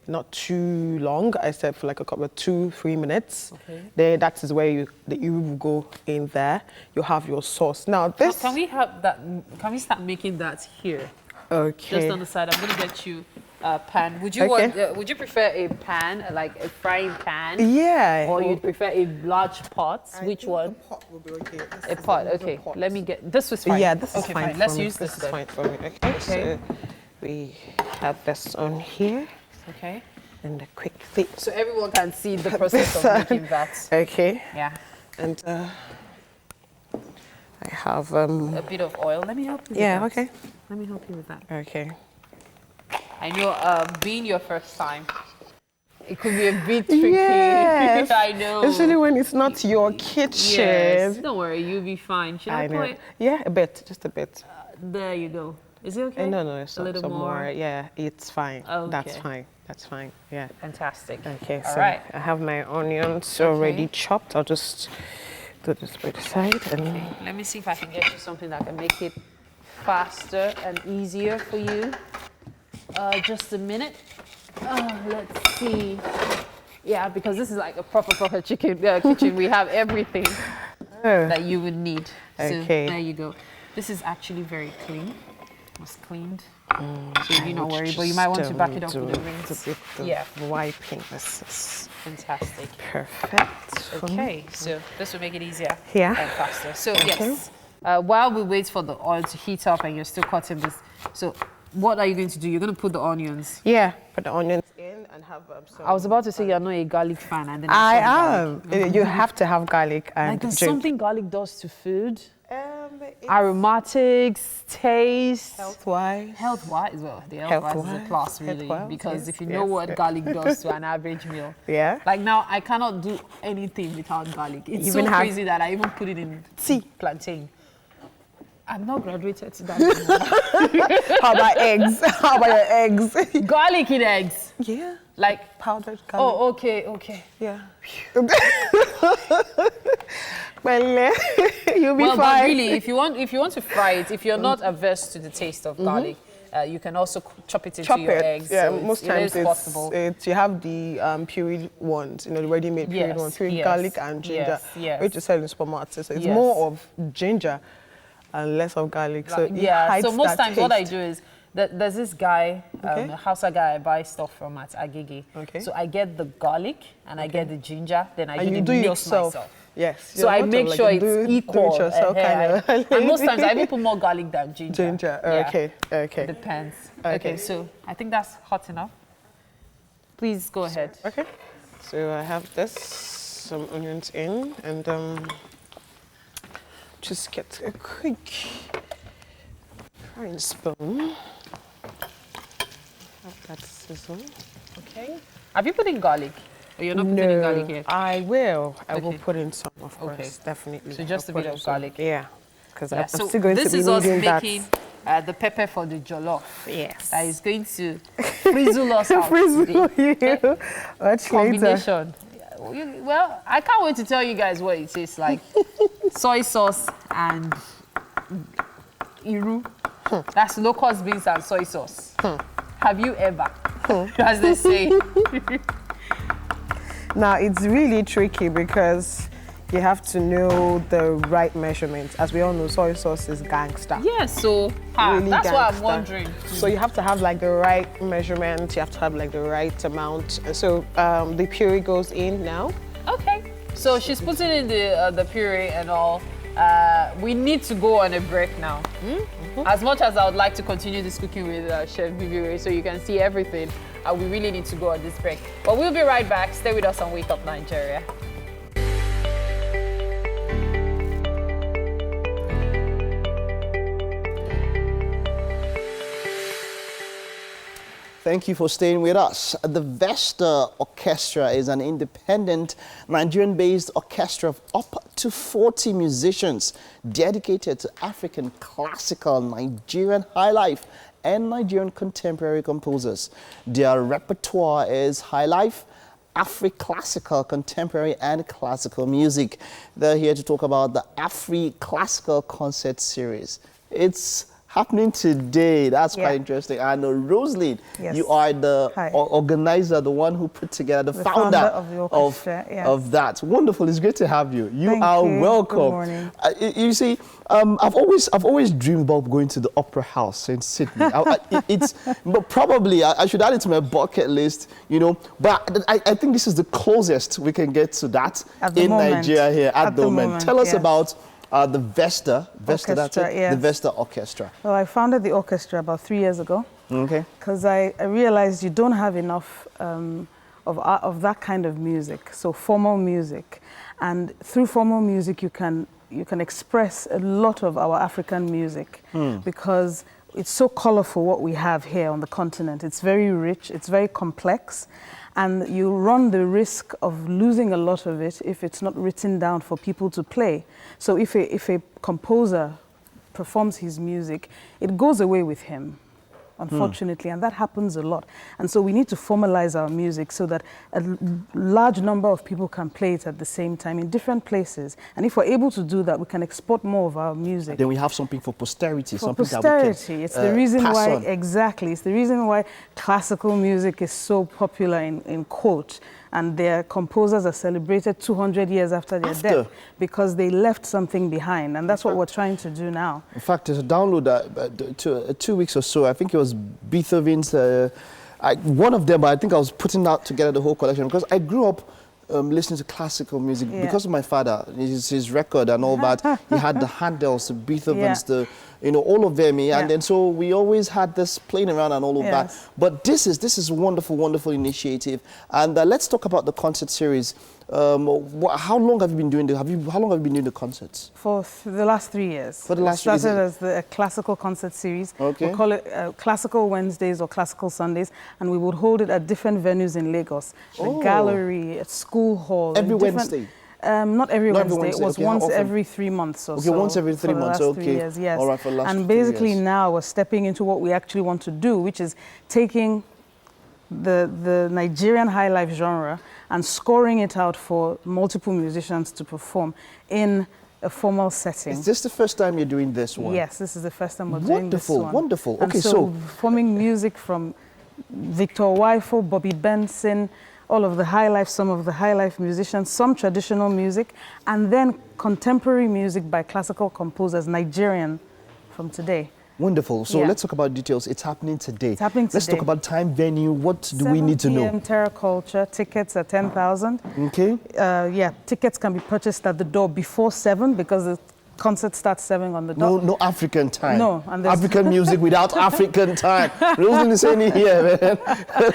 Not too long, except for like a couple of 2-3 minutes. Then that is where you will go in there. You have your sauce. Now this. Can we have that? Can we start making that here? Okay. Just on the side. I'm going to get you a pan. Would you want? Would you prefer a pan, like a frying pan? Yeah. Or you'd prefer a large pot? Which one? A pot will be okay. A pot. Okay. Let me get. This was fine. Yeah, this is fine. Let's use this. This is fine for me. Okay. So we have this on here. And a quick thing. So everyone can see the process of making that. Okay. Yeah. And I have a bit of oil. Let me help you. Yeah. with that. Okay. Let me help you with that. Okay. I know, being your first time, it could be a bit tricky. Yes. I know. Especially when it's not your kitchen. Yes. Don't worry, you'll be fine. Should I put it? Yeah, a bit, just a bit. There you go. Is it okay? No, it's a little more. Yeah, it's fine. Okay. That's fine. That's fine. Yeah. Fantastic. Okay, All so right. I have my onions already chopped. I'll just do this by the side. And let me see if I can get you something that can make it faster and easier for you. Just a minute. Let's see. Yeah, because this is like a proper kitchen. We have everything that you would need. So there you go. This is actually very clean. It's cleaned. So you not worry, but you might want to back it up with the rinse. Yeah, wiping. This is fantastic. Perfect. Okay, so this will make it easier and faster. So yes, while we wait for the oil to heat up and you're still cutting this, so what are you going to do? You're going to put the onions. Yeah, put the onions in and have some. I was about to say you're not a garlic fan, and then I am. You have to have garlic and like there's something garlic does to food. Aromatics, taste, health-wise. Health-wise, well, the health-wise is a plus, really, because if you know what garlic does to an average meal. Yeah. Like now, I cannot do anything without garlic. It's even so crazy that I even put it in tea, plantain. I'm not graduated to that anymore. How about eggs? How about your eggs? Garlic in eggs. Yeah. Like powdered garlic. Oh, okay. Yeah. Well, you'll be fine. But really, if you want to fry it, if you're not averse to the taste of garlic, you can also chop it into your eggs. Yeah, so most times it is possible. You have the pureed ones, the ready-made pureed ones, pureed garlic and ginger, which is selling in supermarkets. So it's more of ginger and less of garlic. So so most times what I do is there's this guy, a Hausa guy I buy stuff from at Agege. Okay. So I get the garlic and I get the ginger, then I do myself. Yes. So I make sure it's equal. And most times I even put more garlic than ginger. Okay. Depends. Okay, so I think that's hot enough. Please go ahead. Okay. So I have some onions in, and just get a quick frying spoon. Have that sizzle. Okay. Have you put in garlic? Or you're not putting in garlic yet? I will. I will put in some, of course, definitely. So just a bit of garlic. Yeah. Because I'm still going to be needing that. This is us making the pepper for the jollof. Yes. That is going to frizzle us out. Frizzle you. Much combination. Well, I can't wait to tell you guys what it tastes like. Soy sauce and iru. That's locust beans and soy sauce. Have you ever? As they say. Now, it's really tricky because you have to know the right measurement. As we all know, soy sauce is gangster. Yes, so really that's what I'm wondering. So you have to have like the right measurement. You have to have like the right amount. So the puree goes in now. Okay. So she's putting in the puree and all. We need to go on a break now. As much as I would like to continue this cooking with Chef Vivi, so you can see everything, we really need to go on this break. But we'll be right back. Stay with us on Wake Up Nigeria. Thank you for staying with us. The Vesta Orchestra is an independent Nigerian-based orchestra of up to 40 musicians dedicated to African classical, Nigerian high life, and Nigerian contemporary composers. Their repertoire is high life, Afri-classical, contemporary, and classical music. They're here to talk about the Afri-classical concert series. It's happening today. That's quite interesting. I know, Rosaline, you are the organizer, the one who put together, the founder of the orchestra, of that. Wonderful. It's great to have you. You are welcome. Good morning. You see, I've always dreamed about going to the Opera House in Sydney. But probably I should add it to my bucket list, you know. But I think this is the closest we can get to that in Nigeria here at the moment. Tell us about the Vesta Orchestra, the Vesta Orchestra. Well, I founded the orchestra about 3 years ago. Okay. Because I realized you don't have enough of that kind of music, so formal music, and through formal music you can express a lot of our African music because it's so colorful what we have here on the continent. It's very rich, it's very complex, and you run the risk of losing a lot of it if it's not written down for people to play. So if a composer performs his music, it goes away with him, unfortunately, and that happens a lot. And so we need to formalize our music so that a large number of people can play it at the same time in different places. And if we're able to do that, we can export more of our music. Then we have something for posterity. For posterity, it's the reason why, exactly, it's the reason why classical music is so popular in quote. And their composers are celebrated 200 years after their death because they left something behind. And that's what we're trying to do now. In fact, there's a download 2 weeks or so. I think it was Beethoven's, one of them, but I think I was putting out together the whole collection because I grew up listening to classical music because of my father, his record and all that. He had the Handels, the Beethovens, all of them. And then so we always had this playing around and all of that. But this is a wonderful, wonderful initiative. And let's talk about the concert series. How long have you been doing how long have you been doing the concerts? For the last 3 years. For the last 3 years. It started as the classical concert series. We call it Classical Wednesdays or Classical Sundays, and we would hold it at different venues in Lagos. A gallery, a school hall. Every Wednesday? Not every Wednesday. It was once every 3 months or so. Once every 3 months, for the last 3 years, yes. All right, for the last and basically now we're stepping into what we actually want to do, which is taking the Nigerian high life genre and scoring it out for multiple musicians to perform in a formal setting. Is this the first time you're doing this one? Yes, this is the first time we're doing this one. Wonderful, wonderful. Okay, so performing music from Victor Waifo, Bobby Benson, all of the high life, some of the high life musicians, some traditional music, and then contemporary music by classical composers, Nigerian from today. Wonderful. So let's talk about details. It's happening today. It's happening today. Let's talk about time, venue. What do we need to know? 7 p.m. Terra Culture. Tickets are 10,000. Okay. Tickets can be purchased at the door before 7 because the concert starts 7 on the dot. No African time. No. And African music without African time. Nothing is any here, man.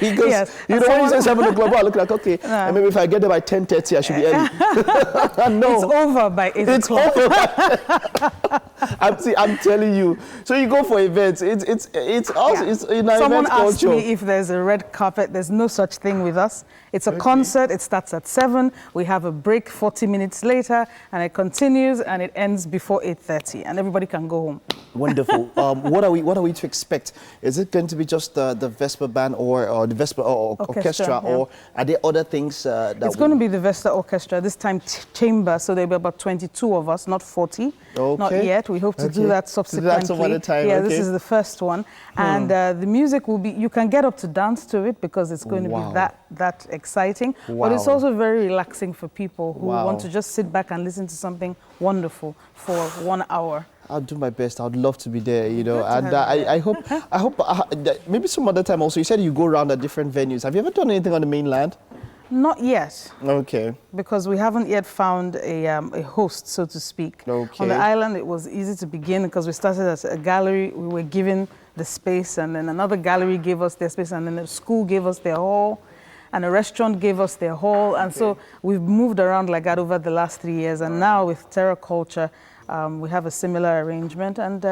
Because you know when you say 7 o'clock, I look like, okay, and maybe if I get there by 10:30, I should be early. No. It's over by 8 o'clock. Over. I'm telling you. So you go for events. It's also it's in our Someone event asked culture. me if there's a red carpet. There's no such thing with us. It's a concert. It starts at 7. We have a break 40 minutes later, and it continues and it ends before 8:30, and everybody can go home. Wonderful. What are we to expect? Is it going to be just the Vespa band or the Vespa orchestra, or are there other things It's going to be the Vesta Orchestra, this time chamber, so there'll be about 22 of us, not 40. Not yet. We hope to do that subsequently. That's some other time. Yeah, this is the first one. And the music will be, you can get up to dance to it because it's going to be that exciting. But it's also very relaxing for people who want to just sit back and listen to something wonderful for 1 hour. I'll do my best. I'd love to be there, and I hope maybe some other time also. You said you go around at different venues. Have you ever done anything on the mainland? Not yet. Okay. Because we haven't yet found a host, so to speak. Okay. On the island, it was easy to begin because we started as a gallery. We were given the space, and then another gallery gave us their space, and then a school gave us their hall, and a restaurant gave us their hall. And so we've moved around like that over the last 3 years. And now with Terra Culture, we have a similar arrangement, and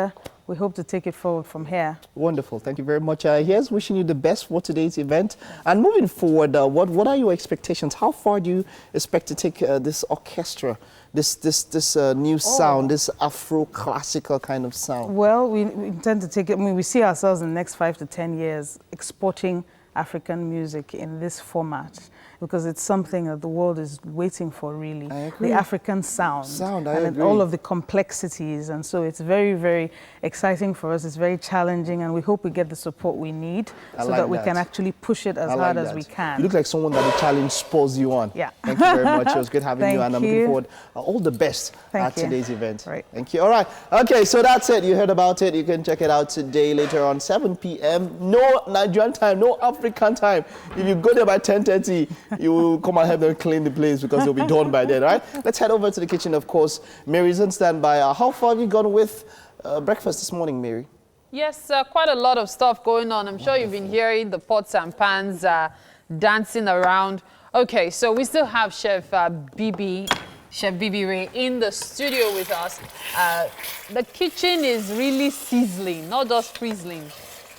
we hope to take it forward from here. Wonderful. Thank you very much. Here's wishing you the best for today's event. And moving forward, what are your expectations? How far do you expect to take this orchestra, this new sound, this Afro-classical kind of sound? Well, we intend to take it, we see ourselves in the next 5 to 10 years exporting African music in this format, because it's something that the world is waiting for, really. I agree. The African sound. I agree. All of the complexities. And so it's very, very exciting for us. It's very challenging, and we hope we get the support we need so that we can actually push it as hard as we can. You look like someone that the challenge spurs you on. Yeah. Thank you very much. It was good having you, and I'm looking forward all the best at today's event. Right. Thank you. All right. Okay, so that's it. You heard about it. You can check it out today later on 7 p.m. No Nigerian time, no African time. If you go there by 10:30, you will come and help them clean the place because they'll be done by then, right? Let's head over to the kitchen, of course. Mary's on standby. How far have you gone with breakfast this morning, Mary? Yes, quite a lot of stuff going on. I'm sure you've been hearing the pots and pans dancing around. Okay, so we still have Chef Vivi Ray in the studio with us. The kitchen is really sizzling, not just frizzling,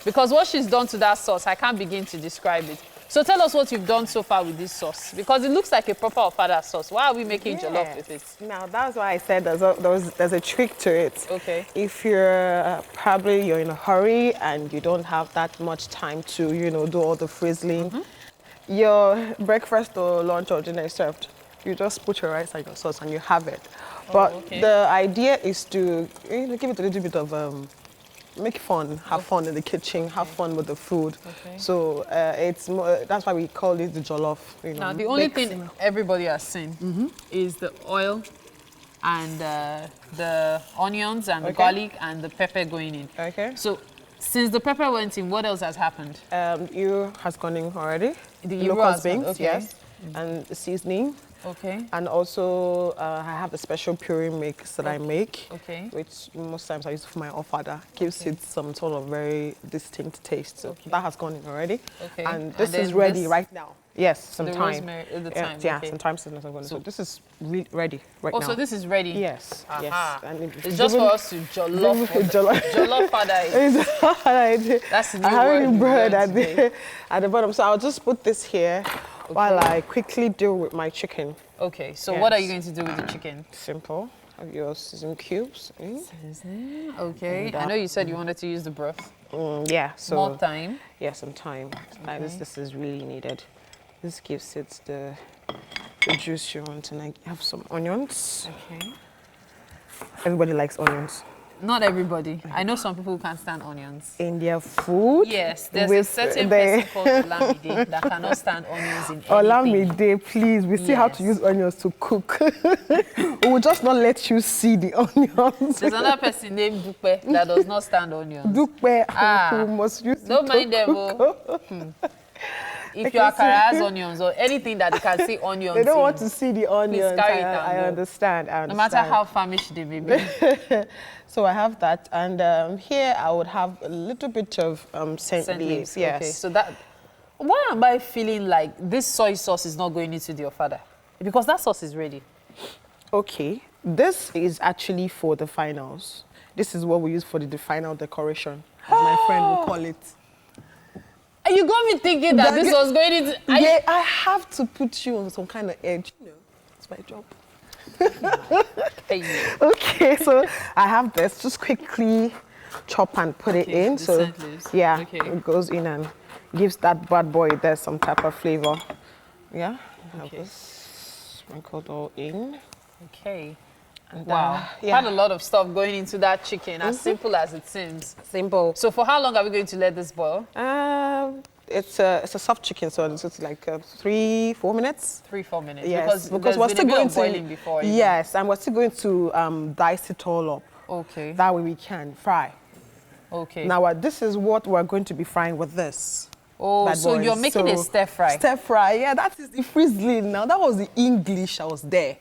because what she's done to that sauce, I can't begin to describe it. So tell us what you've done so far with this sauce, because it looks like a proper ofada sauce. Why are we making jollof with it? Now, that's why I said there's a trick to it. Okay. If you're you're in a hurry and you don't have that much time to, do all the frizzling, your breakfast or lunch or dinner is served. You just put your rice and your sauce and you have it. But the idea is to give it a little bit of make fun, have fun in the kitchen, have fun with the food. Okay. So it's more, that's why we call it the jollof. Now the only thing everybody has seen is the oil and the onions and the garlic and the pepper going in. Okay. So since the pepper went in, what else has happened? Euro has gone in already. The Euro has gone, okay. Yes, and the seasoning. Okay. And also, I have a special puree mix that I make, which most times I use for my ofada. Gives it some sort of very distinct taste. So that has gone in already. Okay. And this is ready right now. Yes, some time. Yeah, some time. So this is ready right now. Oh, so this is ready? Yes. Yes. And it's just for us to jollof. Jollof fada. That's the new word. I haven't bread at the bottom. So I'll just put this here. While I quickly deal with my chicken. Okay, so what are you going to do with the chicken? Simple. Have your season cubes. Seasoning. Okay. I know you said you wanted to use the broth. Yeah. So more time. Yeah, some time. This is really needed. This gives it the juice you want, and I have some onions. Okay. Everybody likes onions. Not everybody. I know some people who can't stand onions. In their food? Yes, there's a certain person called Olamide that cannot stand onions in anything. Olamide, please, we see how to use onions to cook. We will just not let you see the onions. There's another person named Dupe that does not stand onions. Dupe, who must use don't mind them. If your akara has onions or anything that they can see onions, they don't want to see the onions. I understand. No matter how famished they may be. So I have that, and here I would have a little bit of scent leaves. Yes. Okay. So that. Why am I feeling like this soy sauce is not going into the ofada? Because that sauce is ready. Okay. This is actually for the finals. This is what we use for the final decoration, as my friend will call it. And you got me thinking that this was going into... I have to put you on some kind of edge. It's my job. Okay, so I have this. Just quickly chop and put it in. So it goes in and gives that bad boy there some type of flavor. Yeah. Have this sprinkled all in. Okay. And wow. Had a lot of stuff going into that chicken, as simple as it seems. Simple. So for how long are we going to let this boil? It's a soft chicken, so it's like 3-4 minutes. 3-4 minutes. Yes, because we're still going to boiling before. Yes, and we're still going to dice it all up. Okay. That way we can fry. Okay. Now this is what we're going to be frying with this. Oh, so you're making a stir fry. Stir fry, yeah. That is the frizzling. Now that was the English. I was there.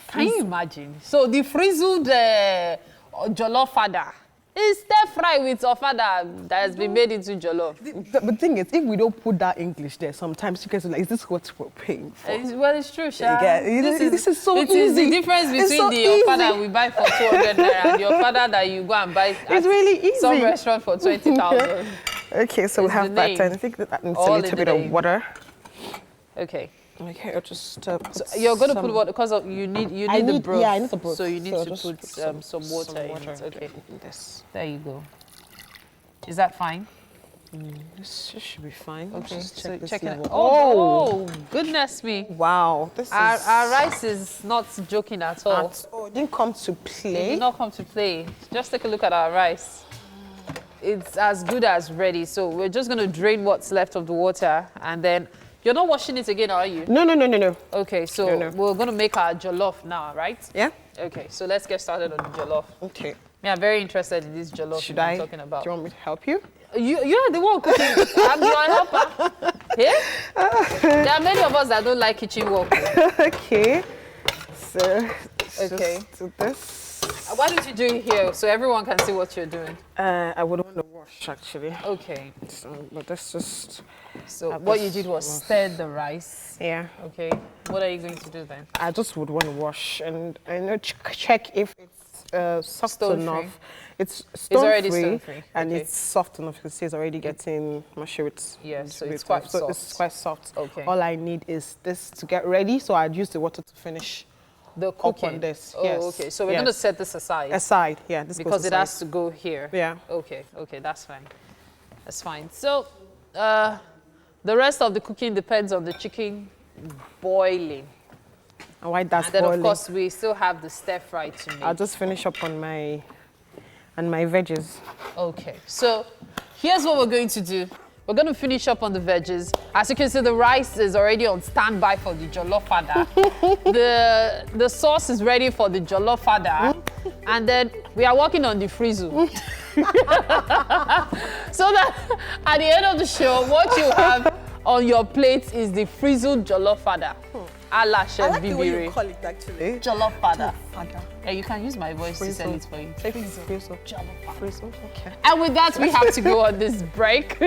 Can you imagine? So the frizzled jollof fada is stir fry with ofada that has been made into jollof. The thing is, if we don't put that English there, sometimes you guys are like, is this what we're paying for? Well, it's true, Sha. This is so easy. It is the difference between the ofada we buy for 200 naira and the ofada that you go and buy at some restaurant for 20,000. Okay, so we have that, and I think that needs a little bit of water. Okay. Okay, I'll just put so you're going to put water because you need the broth. Yeah, I need the broth. So you need to put some water in it. Okay. There you go. Is that fine? This should be fine. Okay, so check it. Oh, goodness me. Wow. Our rice is not joking at all. It didn't come to play. It did not come to play. Just take a look at our rice. It's as good as ready. So we're just going to drain what's left of the water and then... You're not washing it again, are you? No. Okay, so we're going to make our jollof now, right? Yeah. Okay, so let's get started on the jollof. Okay. Yeah, I'm very interested in this jollof you're talking about. Do you want me to help you? You're the one cooking. I'm your helper. Yeah? There are many of us that don't like kitchen work. Okay. So, just do this. Why don't you do it here so everyone can see what you're doing? I would want to wash, actually. Okay. But that's just... So what you did was stir the rice. Yeah. Okay. What are you going to do then? I just would want to wash and check if it's soft Stone enough. free. It's already stone-free, stone-free. and Okay. it's soft enough. You can see it's already getting mushy with. So with it's quite so soft. it's quite soft. Okay. All I need is this to get ready, so I'd use the water to finish the up cooking. on this. Oh, Yes. okay. So we're Yes. going to set this aside. Aside, yeah. This because goes it aside. has to go here. Yeah. Okay. Okay. That's fine. That's fine. So the rest of the cooking depends on the chicken boiling. And while that's and then boiling, of course we still have the stir fry to make. I'll just finish up on my veggies. Okay, so here's what we're going to do. We're going to finish up on the veggies. As you can see, the rice is already on standby for the jollof fada. the sauce is ready for the jollof fada. And then we are working on the frizzle. So that at the end of the show, what you have on your plate is the frizzled jollof fada. A la Chef I like the way Vivi. you call it actually. Jollof fada. Fada. Yeah, you can use my voice to sell it for you. Frizzle. Frizzle. Okay. And with that, we have to go on this break.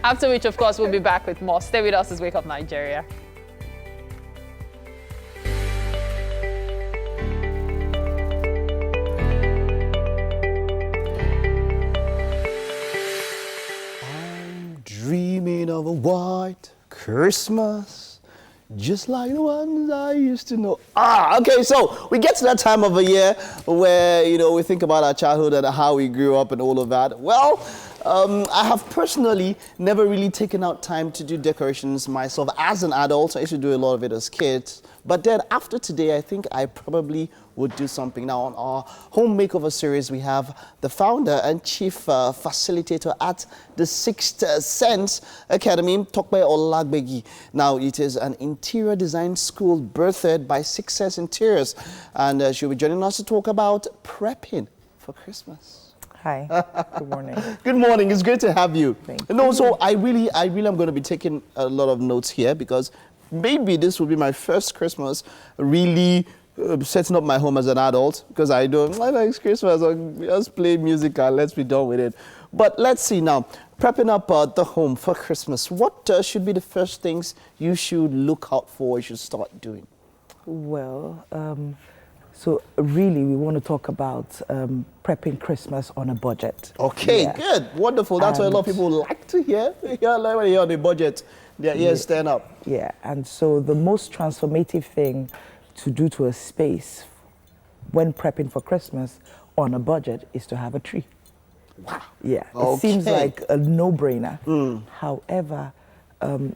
After which, of course, we'll be back with more. Stay with us as Wake Up Nigeria. I'm dreaming of a white Christmas, just like the ones I used to know. Okay, so we get to that time of the year where, you know, we think about our childhood and how we grew up and all of that. Well, I have personally never really taken out time to do decorations myself as an adult. I used to do a lot of it as kids. But then after today, I think I probably would do something. Now, on our home makeover series, we have the founder and chief facilitator at the Sixth Sense Academy, Tokpe Olagbegi. Now, it is an interior design school birthed by Success Interiors. And she'll be joining us to talk about prepping for Christmas. Hi, good morning. Good morning, it's great to have you. Thank you. So I really am going to be taking a lot of notes here because maybe this will be my first Christmas really setting up my home as an adult because I like Christmas, just play music and let's be done with it. But let's see now, prepping up the home for Christmas, what should be the first things you should look out for, you should start doing? Well, so really we want to talk about prepping Christmas on a budget. Okay, Yeah. good, wonderful. That's what a lot of people like to hear. Like when you hear on the budget, their ears stand up. Yeah, and so the most transformative thing to do to a space when prepping for Christmas on a budget is to have a tree. Wow. Yeah, Okay. it seems like a no-brainer. However,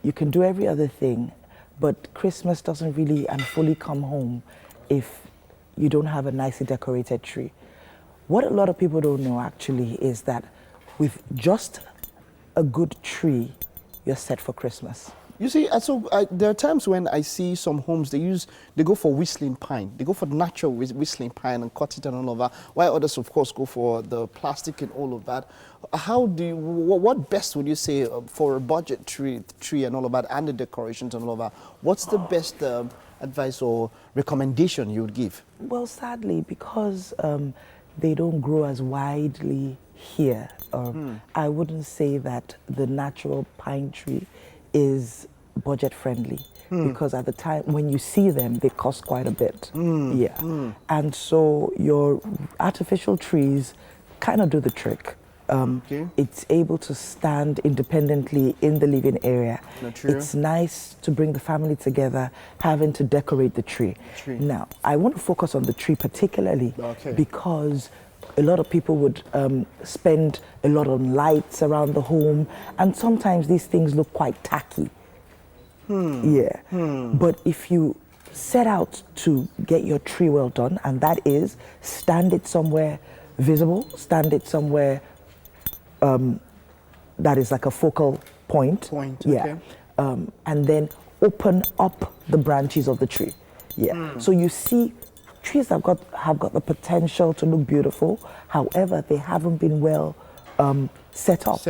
you can do every other thing, but Christmas doesn't really and fully come home if you don't have a nicely decorated tree. What a lot of people don't know actually is that with just a good tree, you're set for Christmas. You see, there are times when I see some homes, they go for whistling pine. They go for natural whistling pine and cut it and all of that, while others, of course, go for the plastic and all of that. What best would you say for a budget tree and all of that, and the decorations and all of that? What's the best advice or recommendation you would give? Well, sadly, because they don't grow as widely here, I wouldn't say that the natural pine tree is budget friendly because at the time when you see them, they cost quite a bit. And so your artificial trees kind of do the trick. It's able to stand independently in the living area. It's nice to bring the family together, having to decorate the tree. Now, I want to focus on the tree particularly because a lot of people would spend a lot on lights around the home, and sometimes these things look quite tacky. But if you set out to get your tree well done, and that is stand it somewhere visible, stand it somewhere that is like a focal point. And then open up the branches of the tree. So you see trees have got the potential to look beautiful. However, they haven't been well set up.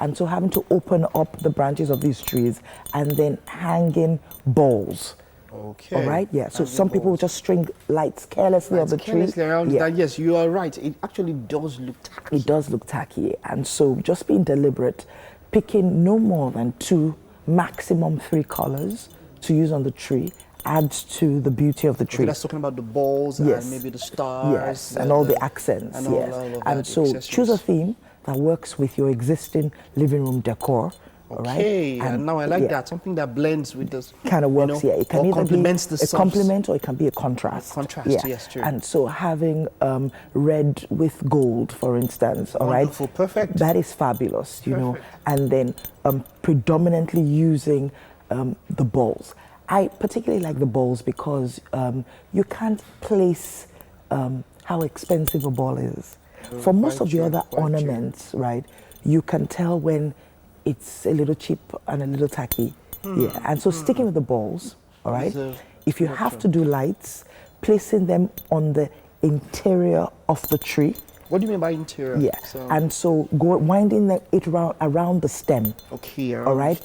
And so having to open up the branches of these trees and then hanging balls. All right. So some people will just string lights carelessly on the tree. Around that. Yes, you are right. It actually does look tacky. It does look tacky. And so just being deliberate, picking no more than 2, maximum 3 colors to use on the tree, adds to the beauty of the tree. Okay, that's talking about the balls and maybe the stars. Yes, and all the accents. And yes. all of and that, so choose a theme that works with your existing living room decor. Okay, right? And now I like that. Something that blends with this. Kind of works, It can either be the a complement or it can be a contrast. Contrast, yes, true. And so having red with gold, for instance, all right? Wonderful, perfect. That is fabulous, you know. And then predominantly using the balls. I particularly like the balls because you can't place how expensive a ball is. For most of the other ornaments, right, you can tell when it's a little cheap and a little tacky. Yeah, and so sticking with the balls, all right? If you have to do lights, placing them on the interior of the tree. What do you mean by interior? Yeah, and so winding it around the stem. Okay, all right,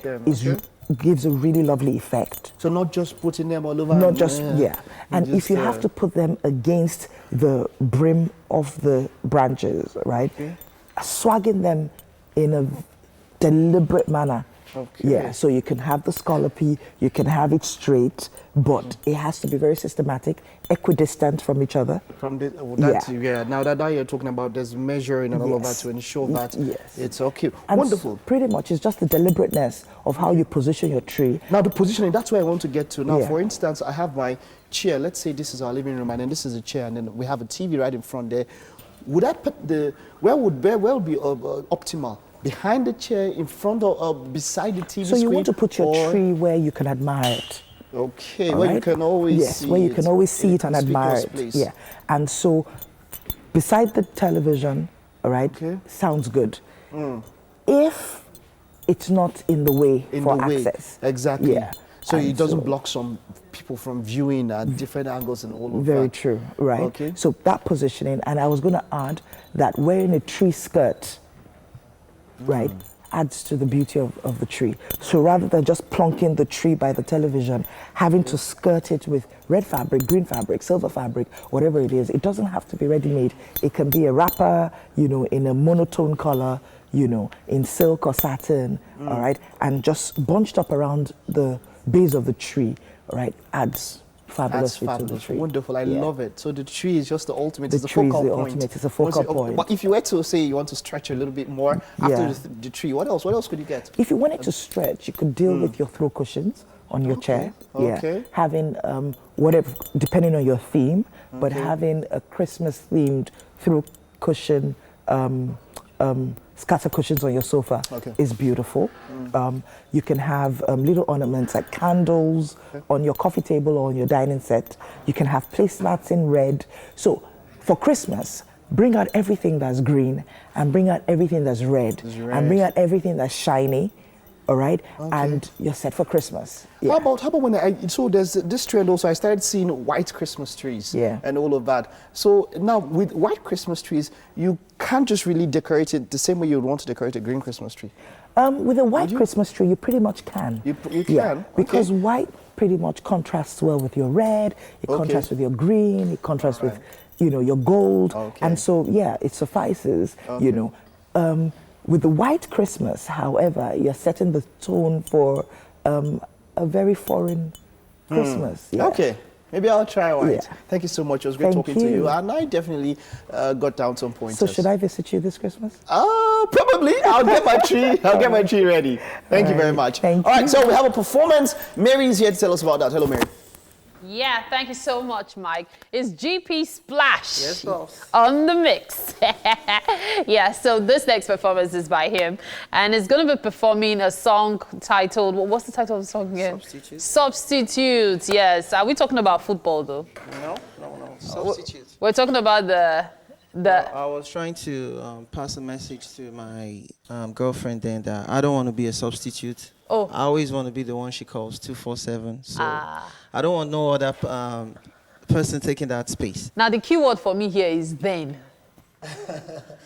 gives a really lovely effect. So not just putting them all over. Not just, and just, if you have to put them against the brim of the branches, right? Swagging them in a deliberate manner. Okay. Yeah, so you can have the scallopy, you can have it straight, but it has to be very systematic, equidistant from each other. From the, now that you're talking about, there's measuring and all of that to ensure that it's okay. And wonderful. Pretty much, it's just the deliberateness of how you position your tree. Now the positioning, that's where I want to get to. Now, for instance, I have my chair. Let's say this is our living room, and then this is a chair, and then we have a TV right in front there. Would I put where would be optimal? Behind the chair, in front of, beside the TV screen? So you want to put your tree where you can admire it. Okay, where you can always see it. Where you can always see it and admire it. Place. Yeah, and so beside the television, all right, sounds good. If it's not in the way for access. Exactly. Yeah. So it doesn't block some people from viewing at different angles and all of that. Very true, right? Okay. So that positioning, and I was going to add that wearing a tree skirt, right, adds to the beauty of the tree. So rather than just plonking the tree by the television, having to skirt it with red fabric, green fabric, silver fabric, whatever it is, it doesn't have to be ready-made. It can be a wrapper, you know, in a monotone color, you know, in silk or satin, all right, and just bunched up around the base of the tree, all right, adds fabulous to the tree. Wonderful, I love it. So the tree is just the ultimate, it's the focal point. It's a focal point. But if you were to say you want to stretch a little bit more after the tree, what else could you get? If you wanted to stretch, you could deal with your throw cushions on your chair. Yeah. Having whatever, depending on your theme, but having a Christmas themed throw cushion, scatter cushions on your sofa is beautiful. You can have little ornaments like candles on your coffee table or on your dining set. You can have placemats in red. So for Christmas, bring out everything that's green and bring out everything that's red. And bring out everything that's shiny. All right, and you're set for Christmas. Yeah. How about when so there's this trend also, I started seeing white Christmas trees and all of that. So now with white Christmas trees, you can't just really decorate it the same way you would want to decorate a green Christmas tree. With a white Christmas tree, you pretty much can. You can? Because white pretty much contrasts well with your red, it contrasts with your green, it contrasts with, you know, your gold. And so, it suffices, you know. With the white Christmas, however, you're setting the tone for a very foreign Christmas. Yeah. Okay, maybe I'll try white. Thank you so much. It was great talking to you. And I definitely got down some pointers. So should I visit you this Christmas? Probably. I'll get my tree. I'll get my tree ready. Thank you very much. Thank you. All right, so we have a performance. Mary is here to tell us about that. Hello, Mary. Yeah, thank you so much, Mike. It's GP Splash. Yes, boss. On the mix. Yeah, so this next performance is by him. And it's going to be performing a song titled, what's the title of the song again? Substitute. Substitute, yes. Are we talking about football, though? No. Substitute. We're talking about I was trying to pass a message to my girlfriend then that I don't want to be a substitute. I always want to be the one she calls 24/7. So I don't want no other person taking that space. Now, the key word for me here is then.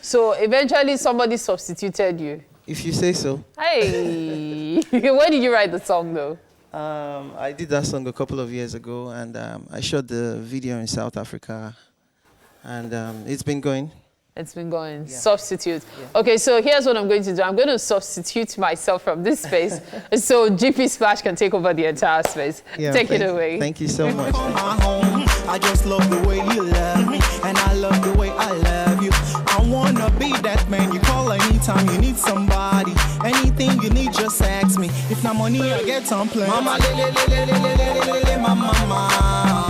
So eventually somebody substituted you. If you say so. Hey, where did you write the song though? I did that song a couple of years ago, and I shot the video in South Africa, and it's been going. It's been going. Yeah. Substitute. Yeah. Okay, so here's what I'm going to do. I'm going to substitute myself from this space so GP Splash can take over the entire space. Yeah, take it away. Thank you so much. I just love the way you love me, and I love the way I love you. I wanna be that man you call anytime you need somebody. Anything you need, just ask me. If not money, I get some play. Mama, mama.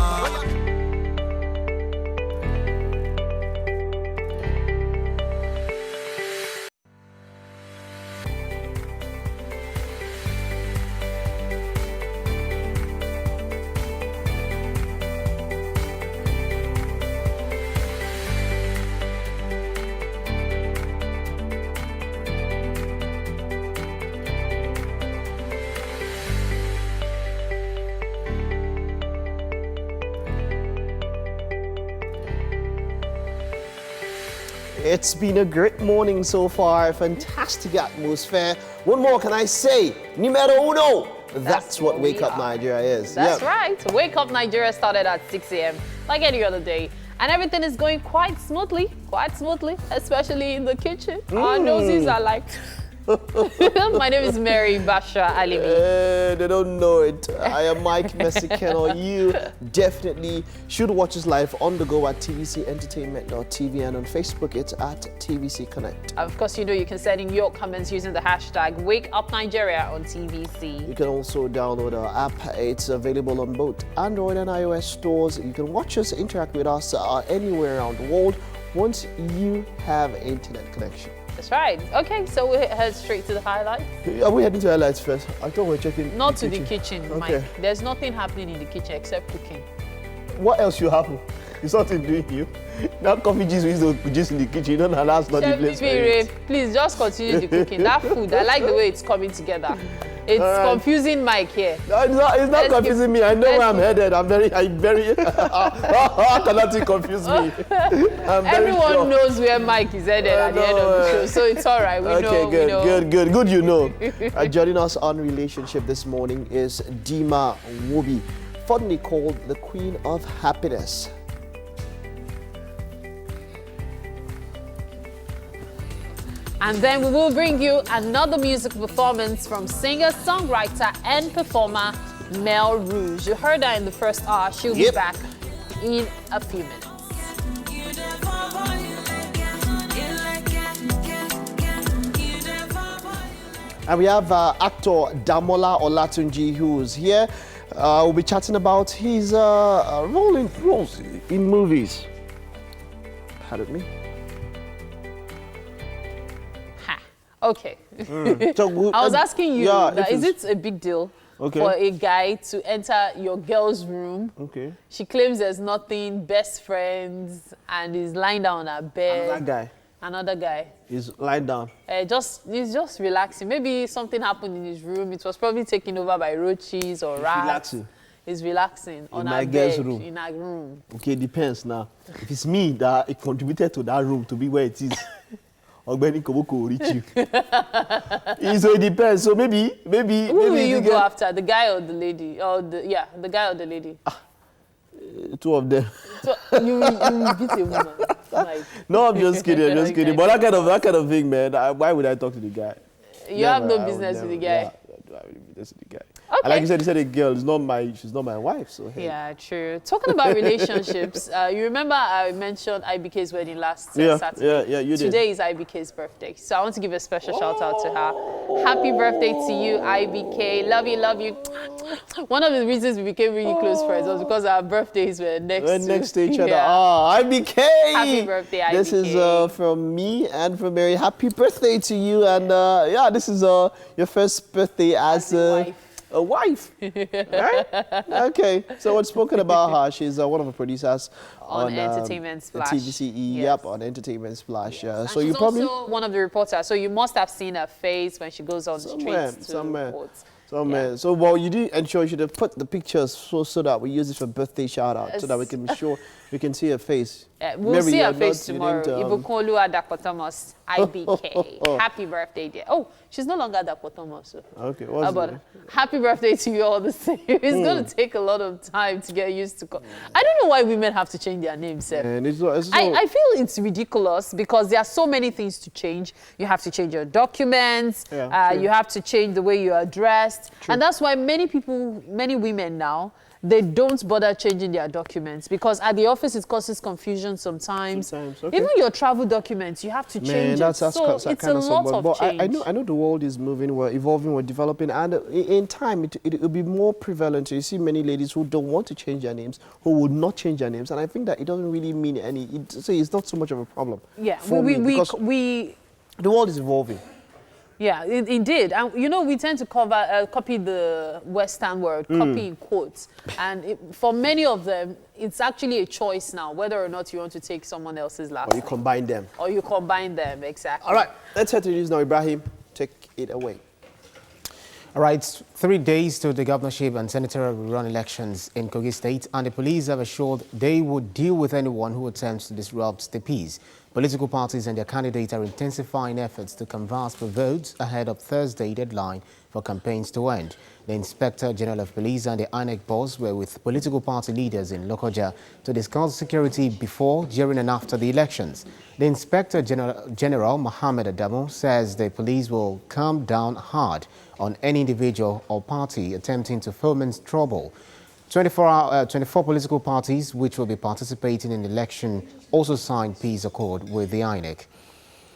It's been a great morning so far, fantastic atmosphere. What more can I say? Numero uno. That's what Wake Up Nigeria is. That's right. Wake Up Nigeria started at 6 a.m. like any other day. And everything is going quite smoothly, especially in the kitchen. Our noses are like... My name is Mary Basha Alimi. They don't know it. I am Mike Mexicano. You definitely should watch us live on the go at tvcentertainment.tv and on Facebook it's at TVC Connect. Of course, you know you can send in your comments using the hashtag WakeUpNigeria on TVC. You can also download our app. It's available on both Android and iOS stores. You can watch us, interact with us anywhere around the world once you have internet connection. That's right. Okay, so we head straight to the highlights. Are we heading to highlights first? I thought we were checking. Not to the kitchen, okay. Mike. There's nothing happening in the kitchen except cooking. What else should happen? There's nothing doing you. Now coffee juice is just in the kitchen. You don't know that's not the place for it. Please just continue the cooking. That food, I like the way it's coming together. It's confusing Mike here. No, it's not confusing me. I know where I'm headed. I'm very how can that confuse me? Everyone knows where Mike is headed at the end of the show, so it's all right. We know. Good, you know. Joining us on relationship this morning is Dima Wobi, fondly called the Queen of Happiness. And then we will bring you another music performance from singer, songwriter, and performer Mel Rouge. You heard her in the first hour. She'll be back in a few minutes. And we have actor Damola Olatunji, who's here. We'll be chatting about his roles in movies. Pardon me. Okay. So, I was asking you, is it a big deal for a guy to enter your girl's room? Okay. She claims there's nothing, best friends, and is lying down on her bed. Another guy. He's lying down. He's just relaxing. Maybe something happened in his room. It was probably taken over by roaches or rats. Relaxing. He's relaxing on her girl's bed, room. in her room. Okay, depends now. If it's me that it contributed to that room to be where it is. Ogbeni Koboko will reach you. So it depends. So maybe. Who will you go after? The guy or the lady? The guy or the lady. Two of them. So you beat a woman. Like. No, I'm just kidding. But that kind of thing, man. Why would I talk to the guy? You have no business with the guy. Yeah, I have no business with the guy. Okay. And like you said a girl. She's not my wife. So hey. Yeah, true. Talking about relationships, you remember I mentioned IBK's wedding last Saturday. Yeah, you did. Today is IBK's birthday, so I want to give a special shout out to her. Happy birthday to you, IBK. Love you. One of the reasons we became really close friends was because our birthdays were next to each other. Yeah. IBK. Happy birthday, IBK. This is from me and from Mary. Happy birthday to you, and this is your first birthday as a wife. Right? Okay. So what's spoken about her? She's one of the producers on Entertainment Splash. TVC, yep, on Entertainment Splash. Yes. So you probably also one of the reporters. So you must have seen her face when she goes on the streets to report. So you did ensure you should have put the pictures so that we use it for birthday shout out so that we can be sure We can see her face. We'll see her face tomorrow. Ibukolu Adakotomos, IBK. Happy birthday, dear. Oh, she's no longer Adakotomos. So. Okay, what's it? Happy birthday to you all the same. It's going to take a lot of time to get used to. I don't know why women have to change their names, Seth. I feel it's ridiculous because there are so many things to change. You have to change your documents. You have to change the way you are dressed. True. And that's why many women now, they don't bother changing their documents because at the office it causes confusion sometimes. Okay. Even your travel documents, you have to change it. So it's a lot of change. I know the world is moving, we're evolving, we're developing, and in time it will be more prevalent. So you see many ladies who don't want to change their names, who would not change their names, and I think that it doesn't really mean any. It's not so much of a problem. Yeah, the world is evolving. Yeah, it did. And, you know, we tend to copy the Western world, copy in quotes. And for many of them, it's actually a choice now, whether or not you want to take someone else's last name. Or you combine them. Or you combine them, exactly. All right, let's head to the news now. Ibrahim, take it away. All right, 3 days to the governorship and senatorial rerun elections in Kogi State, and the police have assured they would deal with anyone who attempts to disrupt the peace. Political parties and their candidates are intensifying efforts to canvass for votes ahead of Thursday deadline for campaigns to end. The Inspector General of Police and the INEC boss were with political party leaders in Lokoja to discuss security before, during and after the elections. The Inspector General Mohammed Adamu says the police will come down hard on any individual or party attempting to foment trouble. 24 political parties which will be participating in the election also signed peace accord with the INEC.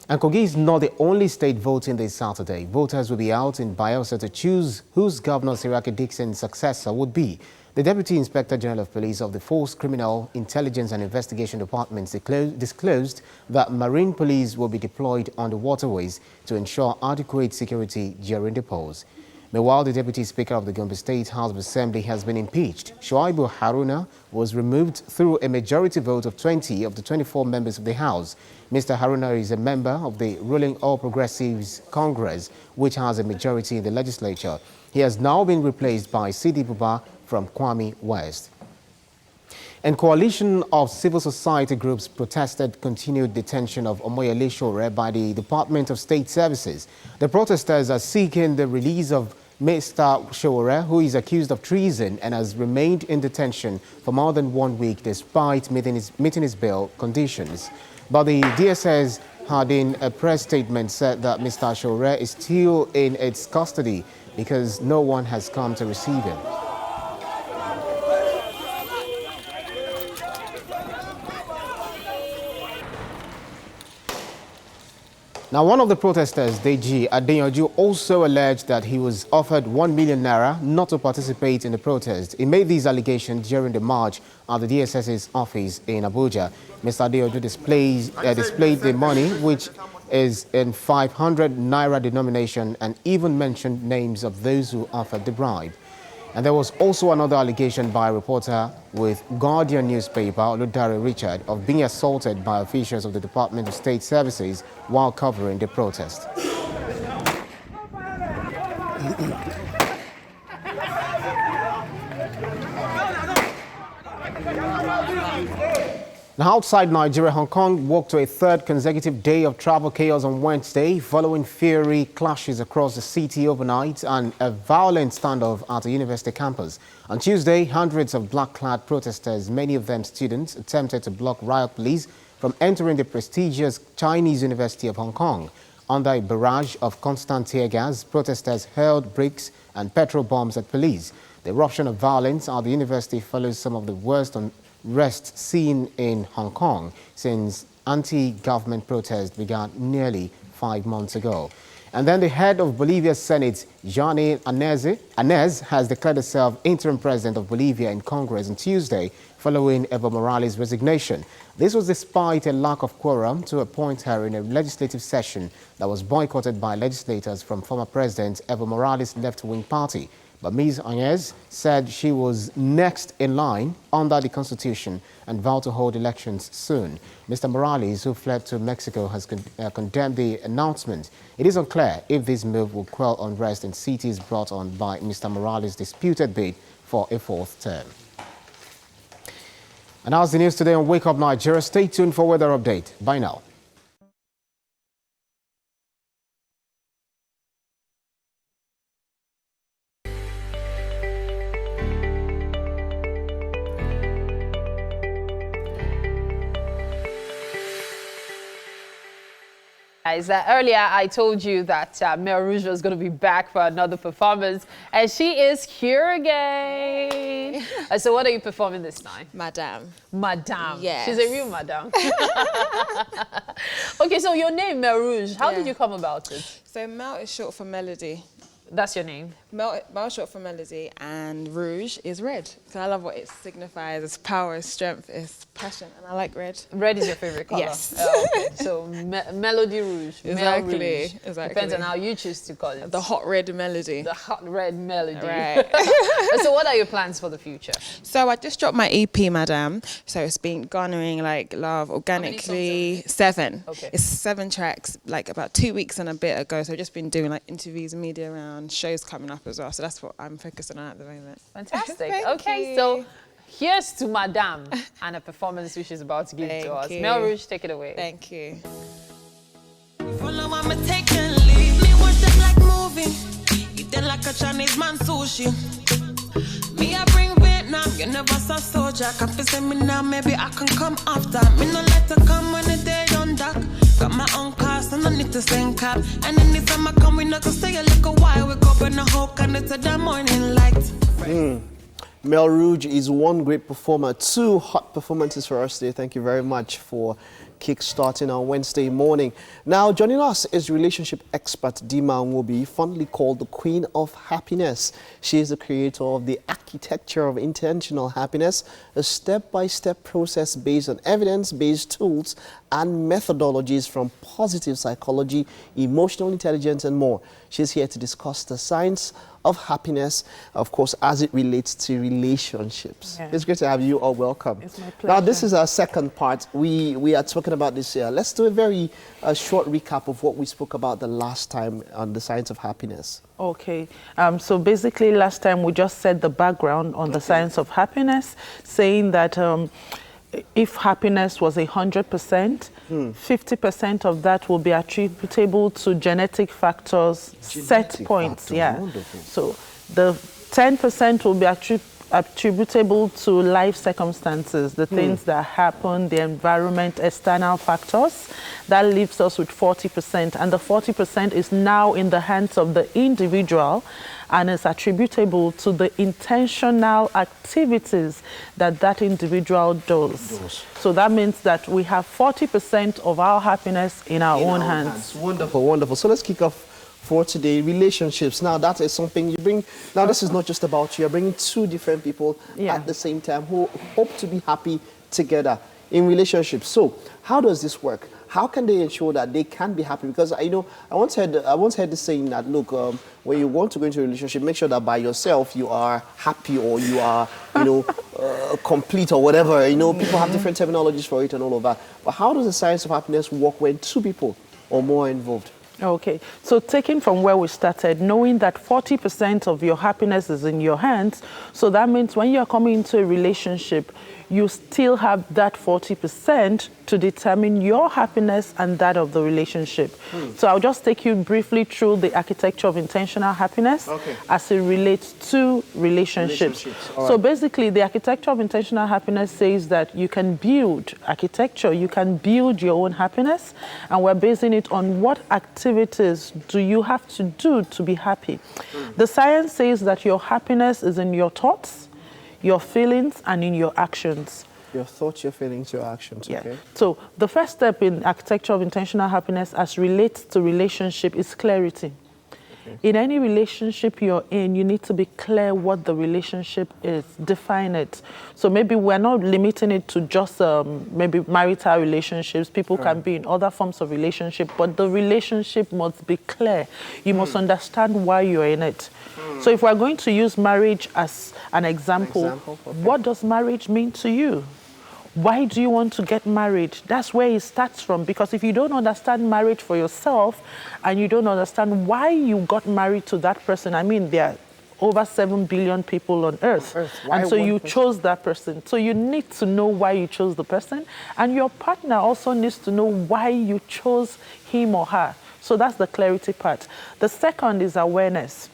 And Kogi is not the only state voting this Saturday. Voters will be out in Bayelsa to choose whose Governor Siraki Dixon's successor would be. The Deputy Inspector General of Police of the Force Criminal Intelligence and Investigation Departments disclosed that Marine Police will be deployed on the waterways to ensure adequate security during the polls. Meanwhile, the Deputy Speaker of the Gombe State House of Assembly has been impeached. Shuaibu Haruna was removed through a majority vote of 20 of the 24 members of the House. Mr. Haruna is a member of the ruling All Progressives Congress, which has a majority in the legislature. He has now been replaced by Sidi Buba from Kwame West. And coalition of civil society groups protested continued detention of Omoyele Sowore by the Department of State Services. The protesters are seeking the release of Mr. Sowore, who is accused of treason and has remained in detention for more than 1 week despite meeting his bail conditions. But the DSS had in a press statement said that Mr. Sowore is still in its custody because no one has come to receive him. Now, one of the protesters, Deji Adeyanju, also alleged that he was offered 1 million naira not to participate in the protest. He made these allegations during the march at the DSS's office in Abuja. Mr. Adeyanju displayed the money, which is in 500 naira denomination, and even mentioned names of those who offered the bribe. And there was also another allegation by a reporter with Guardian newspaper, Oludare Richard, of being assaulted by officials of the Department of State Services while covering the protest. Now, outside Nigeria, Hong Kong woke to a third consecutive day of travel chaos on Wednesday following fiery clashes across the city overnight and a violent standoff at a university campus. On Tuesday, hundreds of black-clad protesters, many of them students, attempted to block riot police from entering the prestigious Chinese University of Hong Kong. Under a barrage of constant tear gas, protesters hurled bricks and petrol bombs at police. The eruption of violence at the university follows some of the worst unrest seen in Hong Kong since anti-government protests began nearly 5 months ago. And then the head of Bolivia's Senate, Jeanine Áñez, has declared herself interim president of Bolivia in Congress on Tuesday following Evo Morales' resignation. This was despite a lack of quorum to appoint her in a legislative session that was boycotted by legislators from former President Evo Morales' left-wing party. But Ms. Áñez said she was next in line under the Constitution and vowed to hold elections soon. Mr. Morales, who fled to Mexico, has condemned the announcement. It is unclear if this move will quell unrest in cities brought on by Mr. Morales' disputed bid for a 4th term. And that's the news today on Wake Up Nigeria. Stay tuned for weather update. Bye now. Earlier, I told you that Mel Rouge was going to be back for another performance, and she is here again. So what are you performing this time? Madame. Madame. Yes. She's a real madame. Okay, so your name, Mel Rouge, how did you come about it? So Mel is short for melody. That's your name? Mel short for melody, and rouge is red. So I love what it signifies. It's power, it's strength, it's passion, and I like red. Red is your favorite color? Yes. Oh, okay. So melody rouge. Exactly. Rouge. Exactly. Depends on how you choose to call it. The hot red melody. The hot red melody. Right. So what are your plans for the future? So I just dropped my EP, Madame. So it's been garnering like love organically. 7. Okay. It's 7 tracks, like about 2 weeks and a bit ago. So I've just been doing like interviews, media around, shows coming up as well. So that's what I'm focusing on at the moment. Fantastic. Okay, so here's to Madame and a performance which she's about to give to us. Mel Rouge, take it away. Thank you. Follow I'm taking leave. Me watch them like movie. Eat them like a Chinese man sushi. Me I bring Vietnam. You never saw soldier. Come visit me now. Maybe I can come after. Me no let her come when the day done dark. Got my own cars and I need to send cab. And anytime I come, we not gonna stay a little while. We go burn the whole can to the morning light. Mel Rouge is one great performer. 2 hot performances for us today. Thank you very much for kick-starting on Wednesday morning. Now, joining us is relationship expert Dima Nwobi, fondly called the Queen of Happiness. She is the creator of the Architecture of Intentional Happiness, a step-by-step process based on evidence-based tools and methodologies from positive psychology, emotional intelligence, and more. She's here to discuss the science of happiness, of course, as it relates to relationships. Yeah. It's great to have you all. Welcome. It's my pleasure. Now, this is our second part. We are talking about this here. Let's do a very short recap of what we spoke about the last time on the science of happiness. Okay, so basically last time we just said the background on the science of happiness, saying that if happiness was 100%, 50% of that will be attributable to genetic factors, set points. Yeah. Wonderful. So the 10% will be attributable to life circumstances, the things that happen, the environment, external factors. That leaves us with 40%. And the 40% is now in the hands of the individual and is attributable to the intentional activities that that individual does. So that means that we have 40% of our happiness in our own hands. Wonderful, wonderful. So let's kick off for today, relationships. Now that is something you bring. Now this is not just about you. You're bringing 2 different people at the same time who hope to be happy together in relationships. So how does this work? How can they ensure that they can be happy? Because I once heard the saying that, look, when you want to go into a relationship, make sure that by yourself you are happy or you are, complete or whatever. People have different terminologies for it and all of that. But how does the science of happiness work when 2 people or more are involved? Okay, so taking from where we started, knowing that 40% of your happiness is in your hands, so that means when you're coming into a relationship, you still have that 40% to determine your happiness and that of the relationship. So I'll just take you briefly through the architecture of intentional happiness as it relates to relationships. So basically, the architecture of intentional happiness says that you can build architecture, you can build your own happiness, and we're basing it on what activities do you have to do to be happy. The science says that your happiness is in your thoughts, your feelings, and in your actions. Your thoughts, your feelings, your actions. Yeah. Okay. So the first step in architecture of intentional happiness as relates to relationship is clarity. In any relationship you're in, you need to be clear what the relationship is. Define it. So maybe we're not limiting it to just maybe marital relationships. People can be in other forms of relationship, but the relationship must be clear. You must understand why you're in it. So if we're going to use marriage as an example, what does marriage mean to you? Why do you want to get married? That's where it starts from. Because if you don't understand marriage for yourself and you don't understand why you got married to that person, I mean, there are over 7 billion people on Earth. And so you chose that person. So you need to know why you chose the person. And your partner also needs to know why you chose him or her. So that's the clarity part. The second is awareness.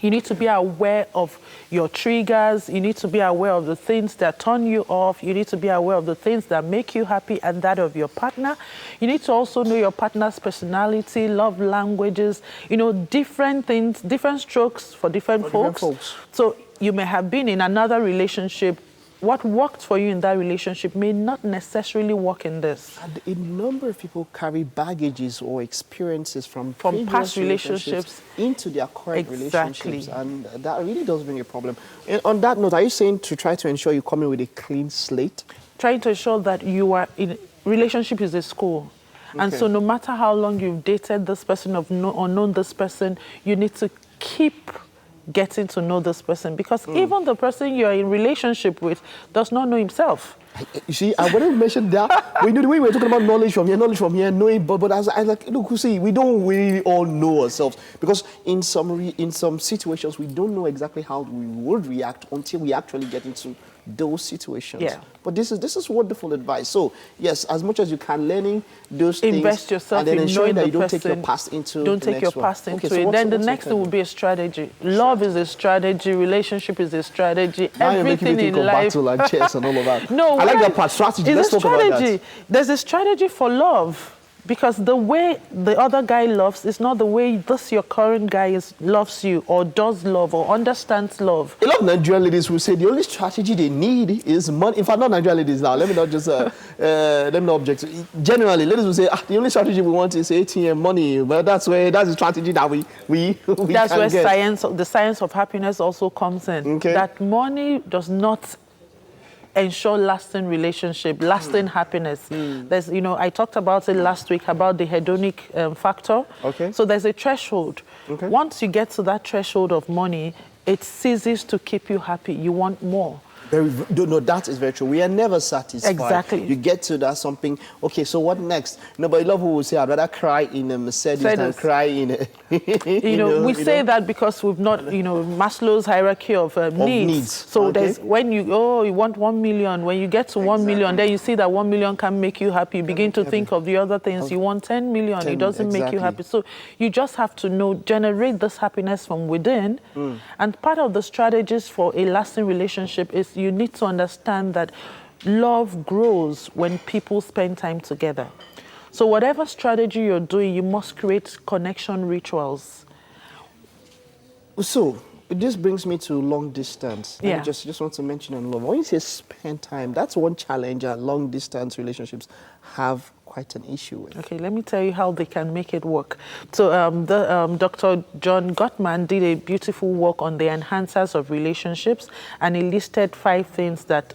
You need to be aware of your triggers. You need to be aware of the things that turn you off. You need to be aware of the things that make you happy and that of your partner. You need to also know your partner's personality, love languages, you know, different things, different strokes for different folks. So you may have been in another relationship. What worked for you in that relationship may not necessarily work in this. And a number of people carry baggages or experiences from past relationships into their current relationships, and that really does bring a problem. And on that note, are you saying to try to ensure you come in with a clean slate? Trying to ensure that you are in relationship is a school. And so no matter how long you've dated this person or known this person, you need to keep getting to know this person, because even the person you're in relationship with does not know himself. You see, I wouldn't mention that. We were talking about knowledge from here, knowing, but as I like, look, you see, we don't really all know ourselves, because in some situations we don't know exactly how we would react until we actually get into those situations. Yeah. But this is wonderful advice. So yes, as much as you can, learning those things, invest yourself and then in ensuring knowing that you the don't person. take your past into Don't the take next your one. past into Okay, so it. Then the next thing will be a strategy. Love is a strategy. Relationship is a strategy. Now everything you're making me think in of life. battle and chess and all of that. No, I like that part. Strategy. Let's talk about that. There's a strategy for love. Because the way the other guy loves is not the way your current guy loves you, or does love, or understands love. A lot of Nigerian ladies will say the only strategy they need is money. In fact, not Nigerian ladies now. Let me not just let me not object. Generally, ladies will say the only strategy we want is ATM money. But that's the strategy that we that's can where get. the science of happiness also comes in. Okay. That money does not ensure lasting relationship, lasting happiness. There's, I talked about it last week about the hedonic factor. Okay. So there's a threshold. Okay. Once you get to that threshold of money, it ceases to keep you happy. You want more. No, that is very true. We are never satisfied. Exactly. You get to that something. Okay, so what next? No, but I love who will say, I'd rather cry in a Mercedes than cry in a... we say that because we've not, Maslow's hierarchy of needs. So there's, when you want 1 million, when you get to 1 million, then you see that 1 million can make you happy. You begin to think of the other things. You want 10 million, it doesn't make you happy. So you just have to generate this happiness from within. And part of the strategies for a lasting relationship is you need to understand that love grows when people spend time together. So whatever strategy you're doing, you must create connection rituals. So this brings me to long distance. Yeah. I just want to mention on love. When you say spend time, that's one challenge that long distance relationships have quite an issue with. Okay, let me tell you how they can make it work. So Dr. John Gottman did a beautiful work on the enhancers of relationships, and he listed 5 things that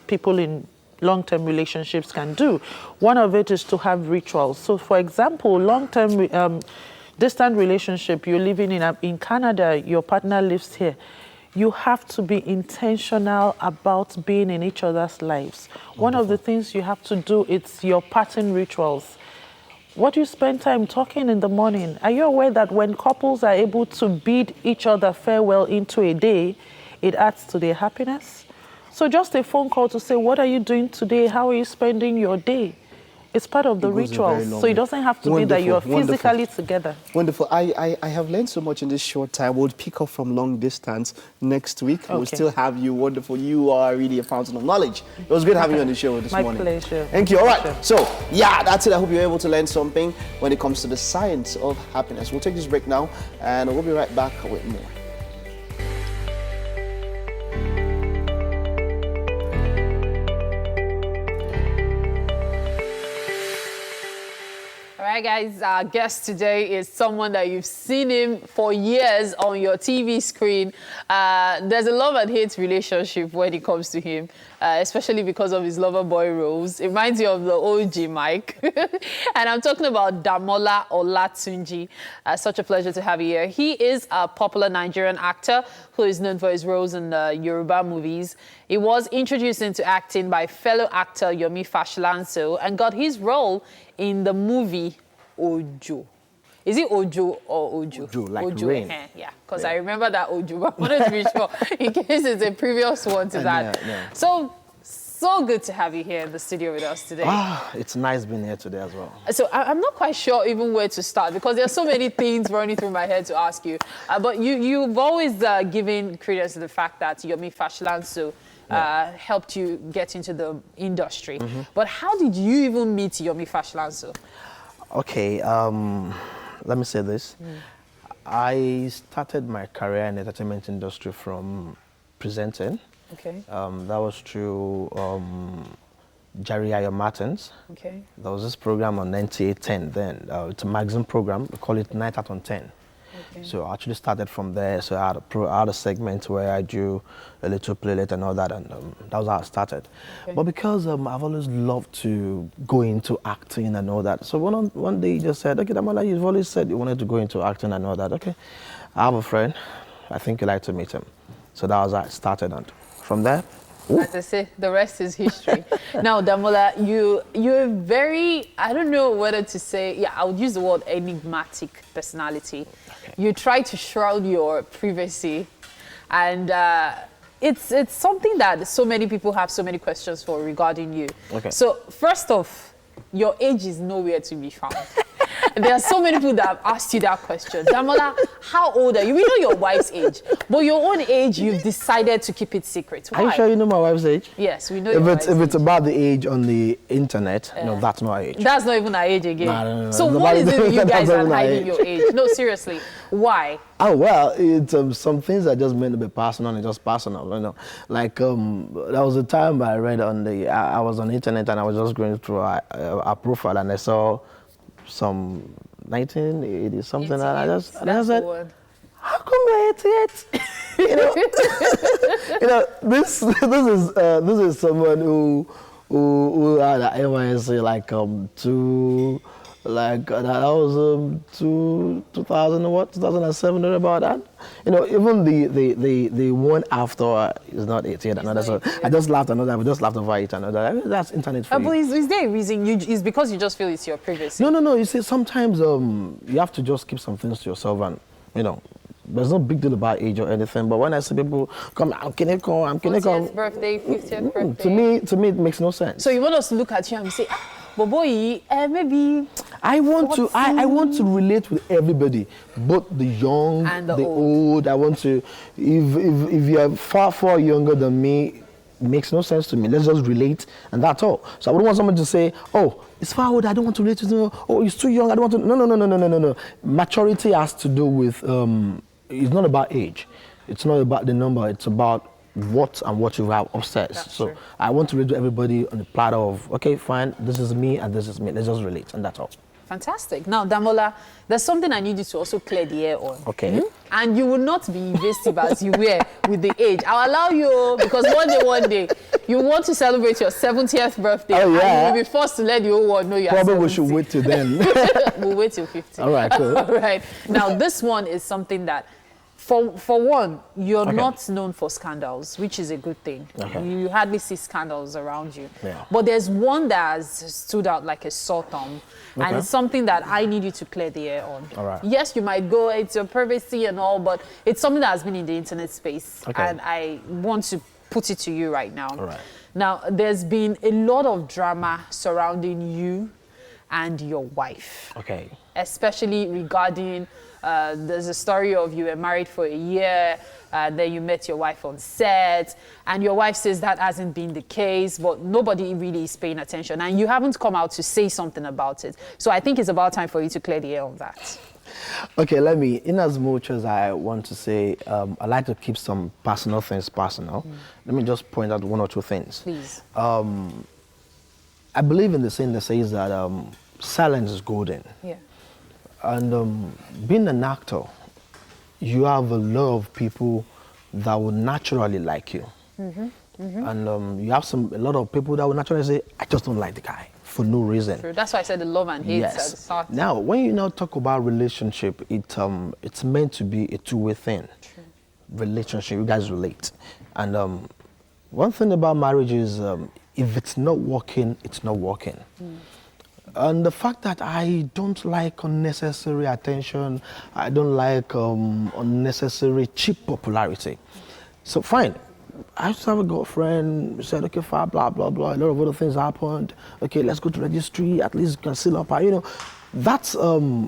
people in long-term relationships can do. One of it is to have rituals. So for example, long-term distant relationship, you're living in Canada, your partner lives here. You have to be intentional about being in each other's lives. Wonderful. One of the things you have to do is your pattern rituals. What do you spend time talking in the morning? Are you aware that when couples are able to bid each other farewell into a day, it adds to their happiness? So just a phone call to say, what are you doing today? How are you spending your day? It's part of the rituals, so it doesn't have to be that you're physically together. Wonderful. I have learned so much in this short time. We'll pick up from long distance next week. Okay. We'll still have you. Wonderful. You are really a fountain of knowledge. It was great having you on the show this morning. My pleasure. Thank you. All right. So, yeah, that's it. I hope you're able to learn something when it comes to the science of happiness. We'll take this break now, and we'll be right back with more. All right, guys, our guest today is someone that you've seen him for years on your TV screen. There's a love and hate relationship when it comes to him, especially because of his lover boy roles. It reminds you of the OG Mike. And I'm talking about Damola Olatunji. Such a pleasure to have you here. He is a popular Nigerian actor who is known for his roles in the Yoruba movies. He was introduced into acting by fellow actor Yomi Fashlanso and got his role in the movie Ojo. Is it Ojo or Ojo? Ojo, like Ojo, rain. Yeah, because I remember that Ojo, but I wanted to be sure in case it's a previous one to that. Yeah. So good to have you here in the studio with us today. It's nice being here today as well. So I'm not quite sure even where to start because there's so many things running through my head to ask you. But you've always given credence to the fact that Yomi Fashlanso helped you get into the industry. But how did you even meet Yomi Fashlanso? Okay, let me say this. I started my career in the entertainment industry from presenting. Okay. That was through Jerry Ayo Martins. Okay. There was this program on 9810 then. It's a magazine program. We call it Night Out on 10. Okay. So I actually started from there. So I had a segment where I do a little playlet and all that, and that was how I started. Okay. But because I've always loved to go into acting and all that, so one day he just said, okay, Damola, you've always said you wanted to go into acting and all that. Okay, I have a friend. I think you'd like to meet him. So that was how I started, and from there, as I say, the rest is history. Now, Damola, you're very, I don't know whether to say, I would use the word enigmatic personality. Okay. You try to shroud your privacy, and it's something that so many people have so many questions for regarding you. Okay. So, first off, your age is nowhere to be found. There are so many people that have asked you that question. Damola, how old are you? We know your wife's age, but your own age, you've decided to keep it secret. Why? Are you sure you know my wife's age? Yes, we know If it's about the age on the internet, no, that's not her age. That's not even her age again. No. So what is it you guys are hiding your age? No, seriously, why? Oh, well, it's some things are just meant to be personal and just personal, you know. Like, there was a time I read I was on the internet and I was just going through a profile and I saw some 1980 something, and I just said, how come you're 88? This is someone who had an NYSC that was 2007 or about that. Even the one after is not 88 another. So I just laughed another. We just laughed over it another. I mean, that's internet for you. But is there a reason? It's because you just feel it's your privacy? No. You see, sometimes you have to just keep some things to yourself, and there's no big deal about age or anything. But when I see people come, I'm Kineko, 40th birthday, 50th birthday. To me, it makes no sense. So you want us to look at you and say, Boboyi, maybe. I want to relate with everybody, both the young and the old. I want to. If you're far younger than me, it makes no sense to me. Let's just relate, and that's all. So I wouldn't want someone to say, "Oh, it's far old. I don't want to relate to you." "Oh, it's too young. I don't want to." No. Maturity has to do with. It's not about age. It's not about the number. It's about what you have upstairs. So true. I want to relate to everybody on the platter of, okay, fine, this is me and this is me. Let's just relate, and that's all. Fantastic. Now, Damola, there's something I need you to also clear the air on. Okay. And you will not be invasive as you were with the age. I'll allow you, because one day, you want to celebrate your 70th birthday. Oh, yeah. And you'll be forced to let the whole world know you're 70. Probably we should wait till then. We'll wait till 50. All right, cool. All right. Now, this one is something that, for one, you're not known for scandals, which is a good thing. Okay. You hardly see scandals around you. Yeah. But there's one that has stood out like a sore thumb, and it's something that I need you to clear the air on. All right. Yes, you might go, it's your privacy and all, but it's something that has been in the internet space, and I want to put it to you right now. All right. Now, there's been a lot of drama surrounding you and your wife. Okay. Especially regarding, there's a story of you were married for a year, then you met your wife on set, and your wife says that hasn't been the case, but nobody really is paying attention, and you haven't come out to say something about it. So I think it's about time for you to clear the air on that. Okay, in as much as I want to say, I like to keep some personal things personal. Let me just point out one or two things. Please. I believe in the saying that says that silence is golden. Yeah. And being an actor, you have a lot of people that will naturally like you. And you have a lot of people that will naturally say, I just don't like the guy, for no reason. True. That's why I said the love and hate at the start. Now, when you now talk about relationship, it's meant to be a two-way thing. True. Relationship, you guys relate. And one thing about marriage is, if it's not working, it's not working. And the fact that I don't like unnecessary attention, I don't like unnecessary cheap popularity. So fine, I used to have a girlfriend, we said, okay, fine, blah, blah, blah, a lot of other things happened. Okay, let's go to registry, at least you can seal up, you know. That's how do you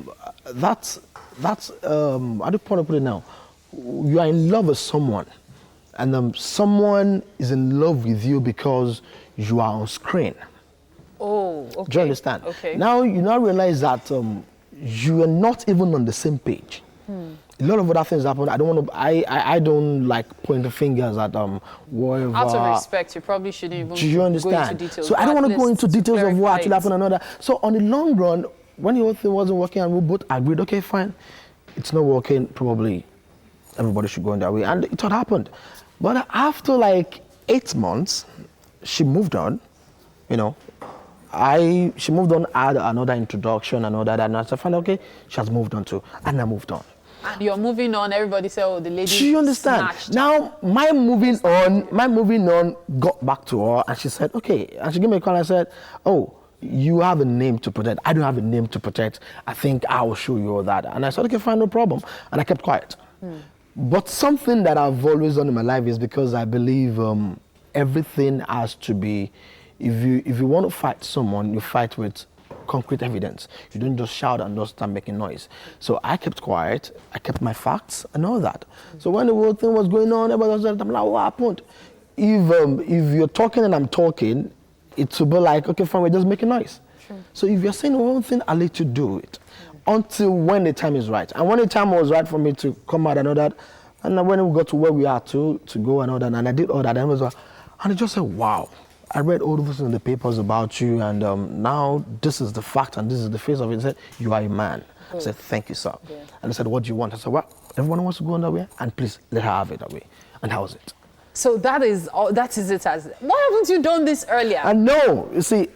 want to put it now? You are in love with someone, and someone is in love with you because you are on screen. Oh, okay. Do you understand? Okay. Now you now realize that you are not even on the same page. A lot of other things happen. I don't want to. I don't like pointing fingers at whatever. Out of respect, you probably shouldn't even. Do you understand? Go into details. So I don't want to go into details of what actually happened and all that. So on the long run, when the whole thing wasn't working and we both agreed, okay, fine, it's not working. Probably everybody should go in that way, and it had happened. But after like 8 months, she moved on. You know. She moved on, had another introduction and all that, and I found okay, she has moved on too, and I moved on. And you're moving on, everybody said, oh, the lady. Do you understand? Snatched. Now, my moving on got back to her, and she said, okay, and she gave me a call and I said, oh, you have a name to protect. I don't have a name to protect. I think I will show you all that. And I said, okay, fine, no problem. And I kept quiet. But something that I've always done in my life is because I believe everything has to be. If you want to fight someone, you fight with concrete evidence. You don't just shout and just start making noise. So I kept quiet. I kept my facts and all that. So when the whole thing was going on, everybody was like, I'm like, what happened? If you're talking and I'm talking, it will be like, okay, fine, we're just making noise. Sure. So if you're saying one thing, I'll let you do it until when the time is right. And when the time was right for me to come out and all that, and when we got to where we are to go and all that, and I did all that, and I just said, wow. I read all of this in the papers about you, and now this is the fact and this is the face of it. He said, you are a man. I said, thank you, sir. Yeah. And he said, what do you want? I said, well, everyone wants to go on that way, and please let her have it that way. And that was it. So that is it as. Why haven't you done this earlier? I know. You see,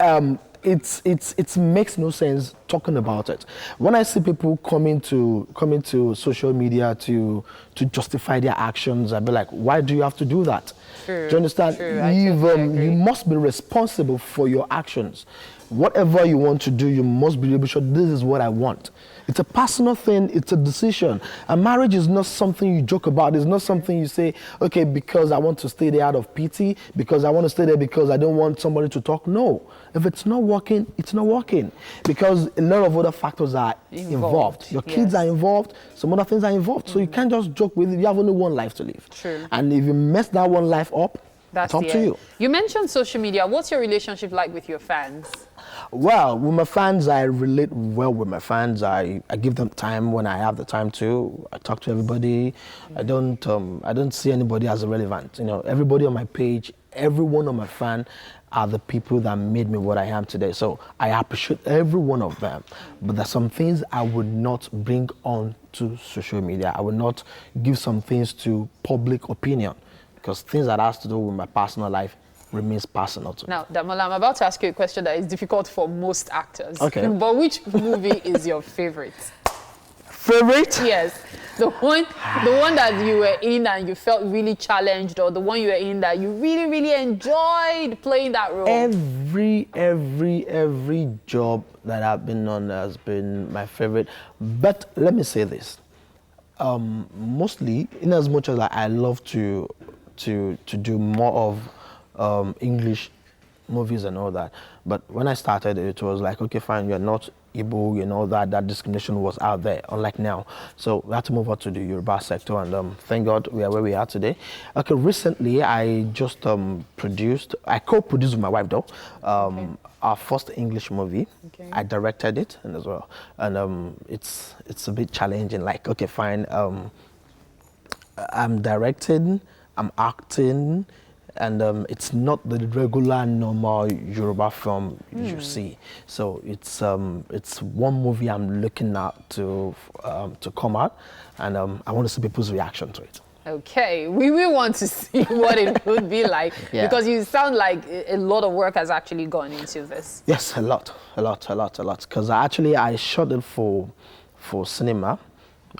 it makes no sense talking about it. When I see people coming to social media to justify their actions, I'd be like, why do you have to do that? True, do you understand? True, you must be responsible for your actions. Whatever you want to do, you must be able to show this is what I want. It's a personal thing, it's a decision. And marriage is not something you joke about. It's not something you say, okay, because I want to stay there out of pity, because I want to stay there because I don't want somebody to talk. No. If it's not working, it's not working. Because a lot of other factors are involved. Your kids are involved, some other things are involved. So you can't just joke with it. You have only one life to live. True. And if you mess that one life up, it's up to you. You mentioned social media. What's your relationship like with your fans? Well, with my fans, I relate well with my fans. I give them time when I have the time to. I talk to everybody. I don't see anybody as irrelevant. You know, everybody on my page, every one of my fans are the people that made me what I am today. So I appreciate every one of them. But there's some things I would not bring on to social media. I would not give some things to public opinion, because things that has to do with my personal life remains personal to me. Now, Damola, I'm about to ask you a question that is difficult for most actors. Okay. But which movie is your favorite? Favorite? Yes. The one that you were in and you felt really challenged, or the one you were in that you really, really enjoyed playing that role? Every job that I've been on has been my favorite. But let me say this. Mostly, in as much as I love to do more of English movies and all that, but when I started, it was like, okay, fine, you're not Igbo, you know, that discrimination was out there, unlike now. So we had to move on to the Yoruba sector, and thank God we are where we are today. Okay, recently I just I co-produced with my wife though, our first English movie. Okay. I directed it and as well, and it's a bit challenging. Like, okay, fine, I'm directing, I'm acting, and it's not the regular normal Yoruba film you see. So it's one movie I'm looking at to come out, and I want to see people's reaction to it. Okay, we will want to see what it would be like, because you sound like a lot of work has actually gone into this. Yes, a lot. Because I shot it for cinema,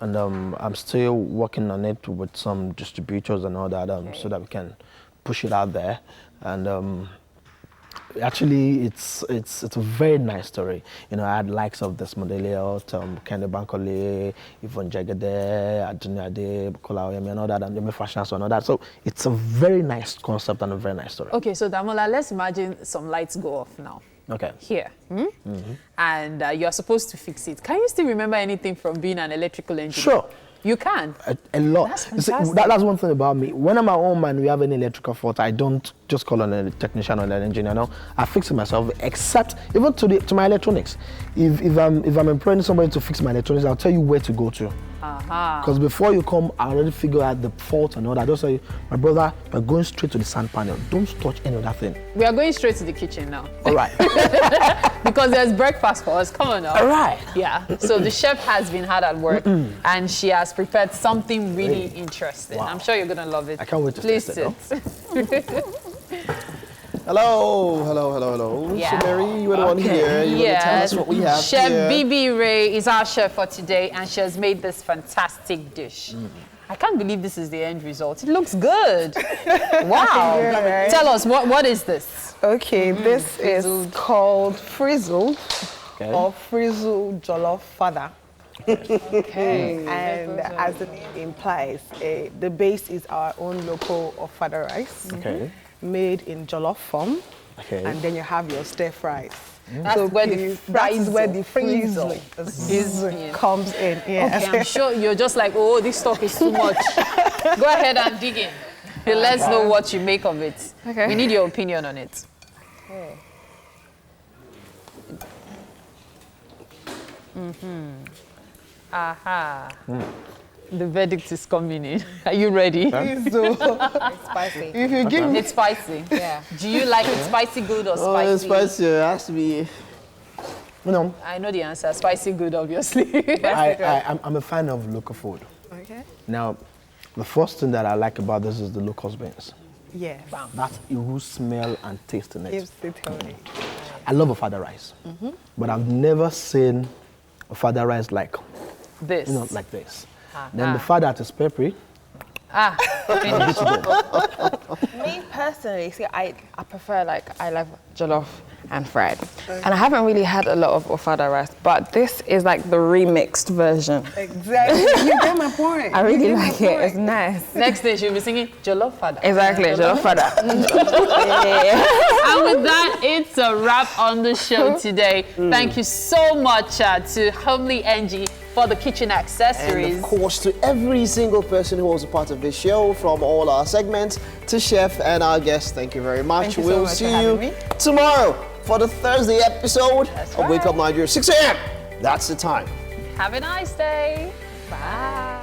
and I'm still working on it with some distributors and all that, so that we can push it out there. And actually, it's a very nice story. You know, I had likes of Desmond Elliott, Kende Bankole, Yvonne Jagade, Adunade, Kola Oyemi, and all that, and Yemi Fashion and all that. So it's a very nice concept and a very nice story. Okay, so Damola, let's imagine some lights go off now. Okay. Here. And you're supposed to fix it. Can you still remember anything from being an electrical engineer? Sure. You can? A lot. That's See, fantastic. that's one thing about me. When I'm at home and we have any electrical fault, I don't just call on a technician or an engineer. No, I fix it myself. Except even to my electronics. If I'm employing somebody to fix my electronics, I'll tell you where to go to. Because before you come, I already figure out the fault and all that. I just say, my brother, you're going straight to the sand panel. Don't touch any of that thing. We are going straight to the kitchen now. All right. Because there's breakfast for us. Come on now. All right. Yeah. So the chef has been hard at work and she has prepared something really interesting. Wow. I'm sure you're going to love it. I can't wait to Please taste it. Hello. Yeah. So Mary, you were the one here. You want to tell us what we have Chef here? Vivi Ray is our chef for today and she has made this fantastic dish. I can't believe this is the end result. It looks good. Wow. Tell us, what is this? Okay, this is called frizzle or frizzle jollof fada. Okay. And as the name implies, the base is our own local ofada rice, made in jollof form, and then you have your stir fries. That's where the frizzle comes in. Yes. Okay, I'm sure you're just like, oh, this stuff is too much. Go ahead and dig in. Let's know what you make of it. Okay. We need your opinion on it. Okay. Aha. The verdict is coming in. Are you ready? It's spicy. If you give me... It's spicy. Yeah. Do you like it spicy good or spicy? Oh, it's spicy. It has to be. You know, I know the answer. Spicy good, obviously. I'm a fan of local food. Okay. Now, the first thing that I like about this is the locust beans. Yes. That Iru smell and taste in it. Gives the tone. I love ofada rice, but I've never seen ofada rice like this. You know, like this. Then the fada is peppery. Me personally, see, I prefer I love jollof and fried. And I haven't really had a lot of ofada rice, but this is like the remixed version. Exactly. You get my point. I really like it. It's nice. Next day she'll be singing jollof fada. Exactly, jollof fada. And with that, it's a wrap on the show today. Thank you so much to Homely Angie for the kitchen accessories. And of course, to every single person who was a part of this show, from all our segments to chef and our guests, thank you very much. Thank you We'll so much see you tomorrow for the Thursday episode of Wake Up Nigeria, 6 a.m. That's the time. Have a nice day. Bye.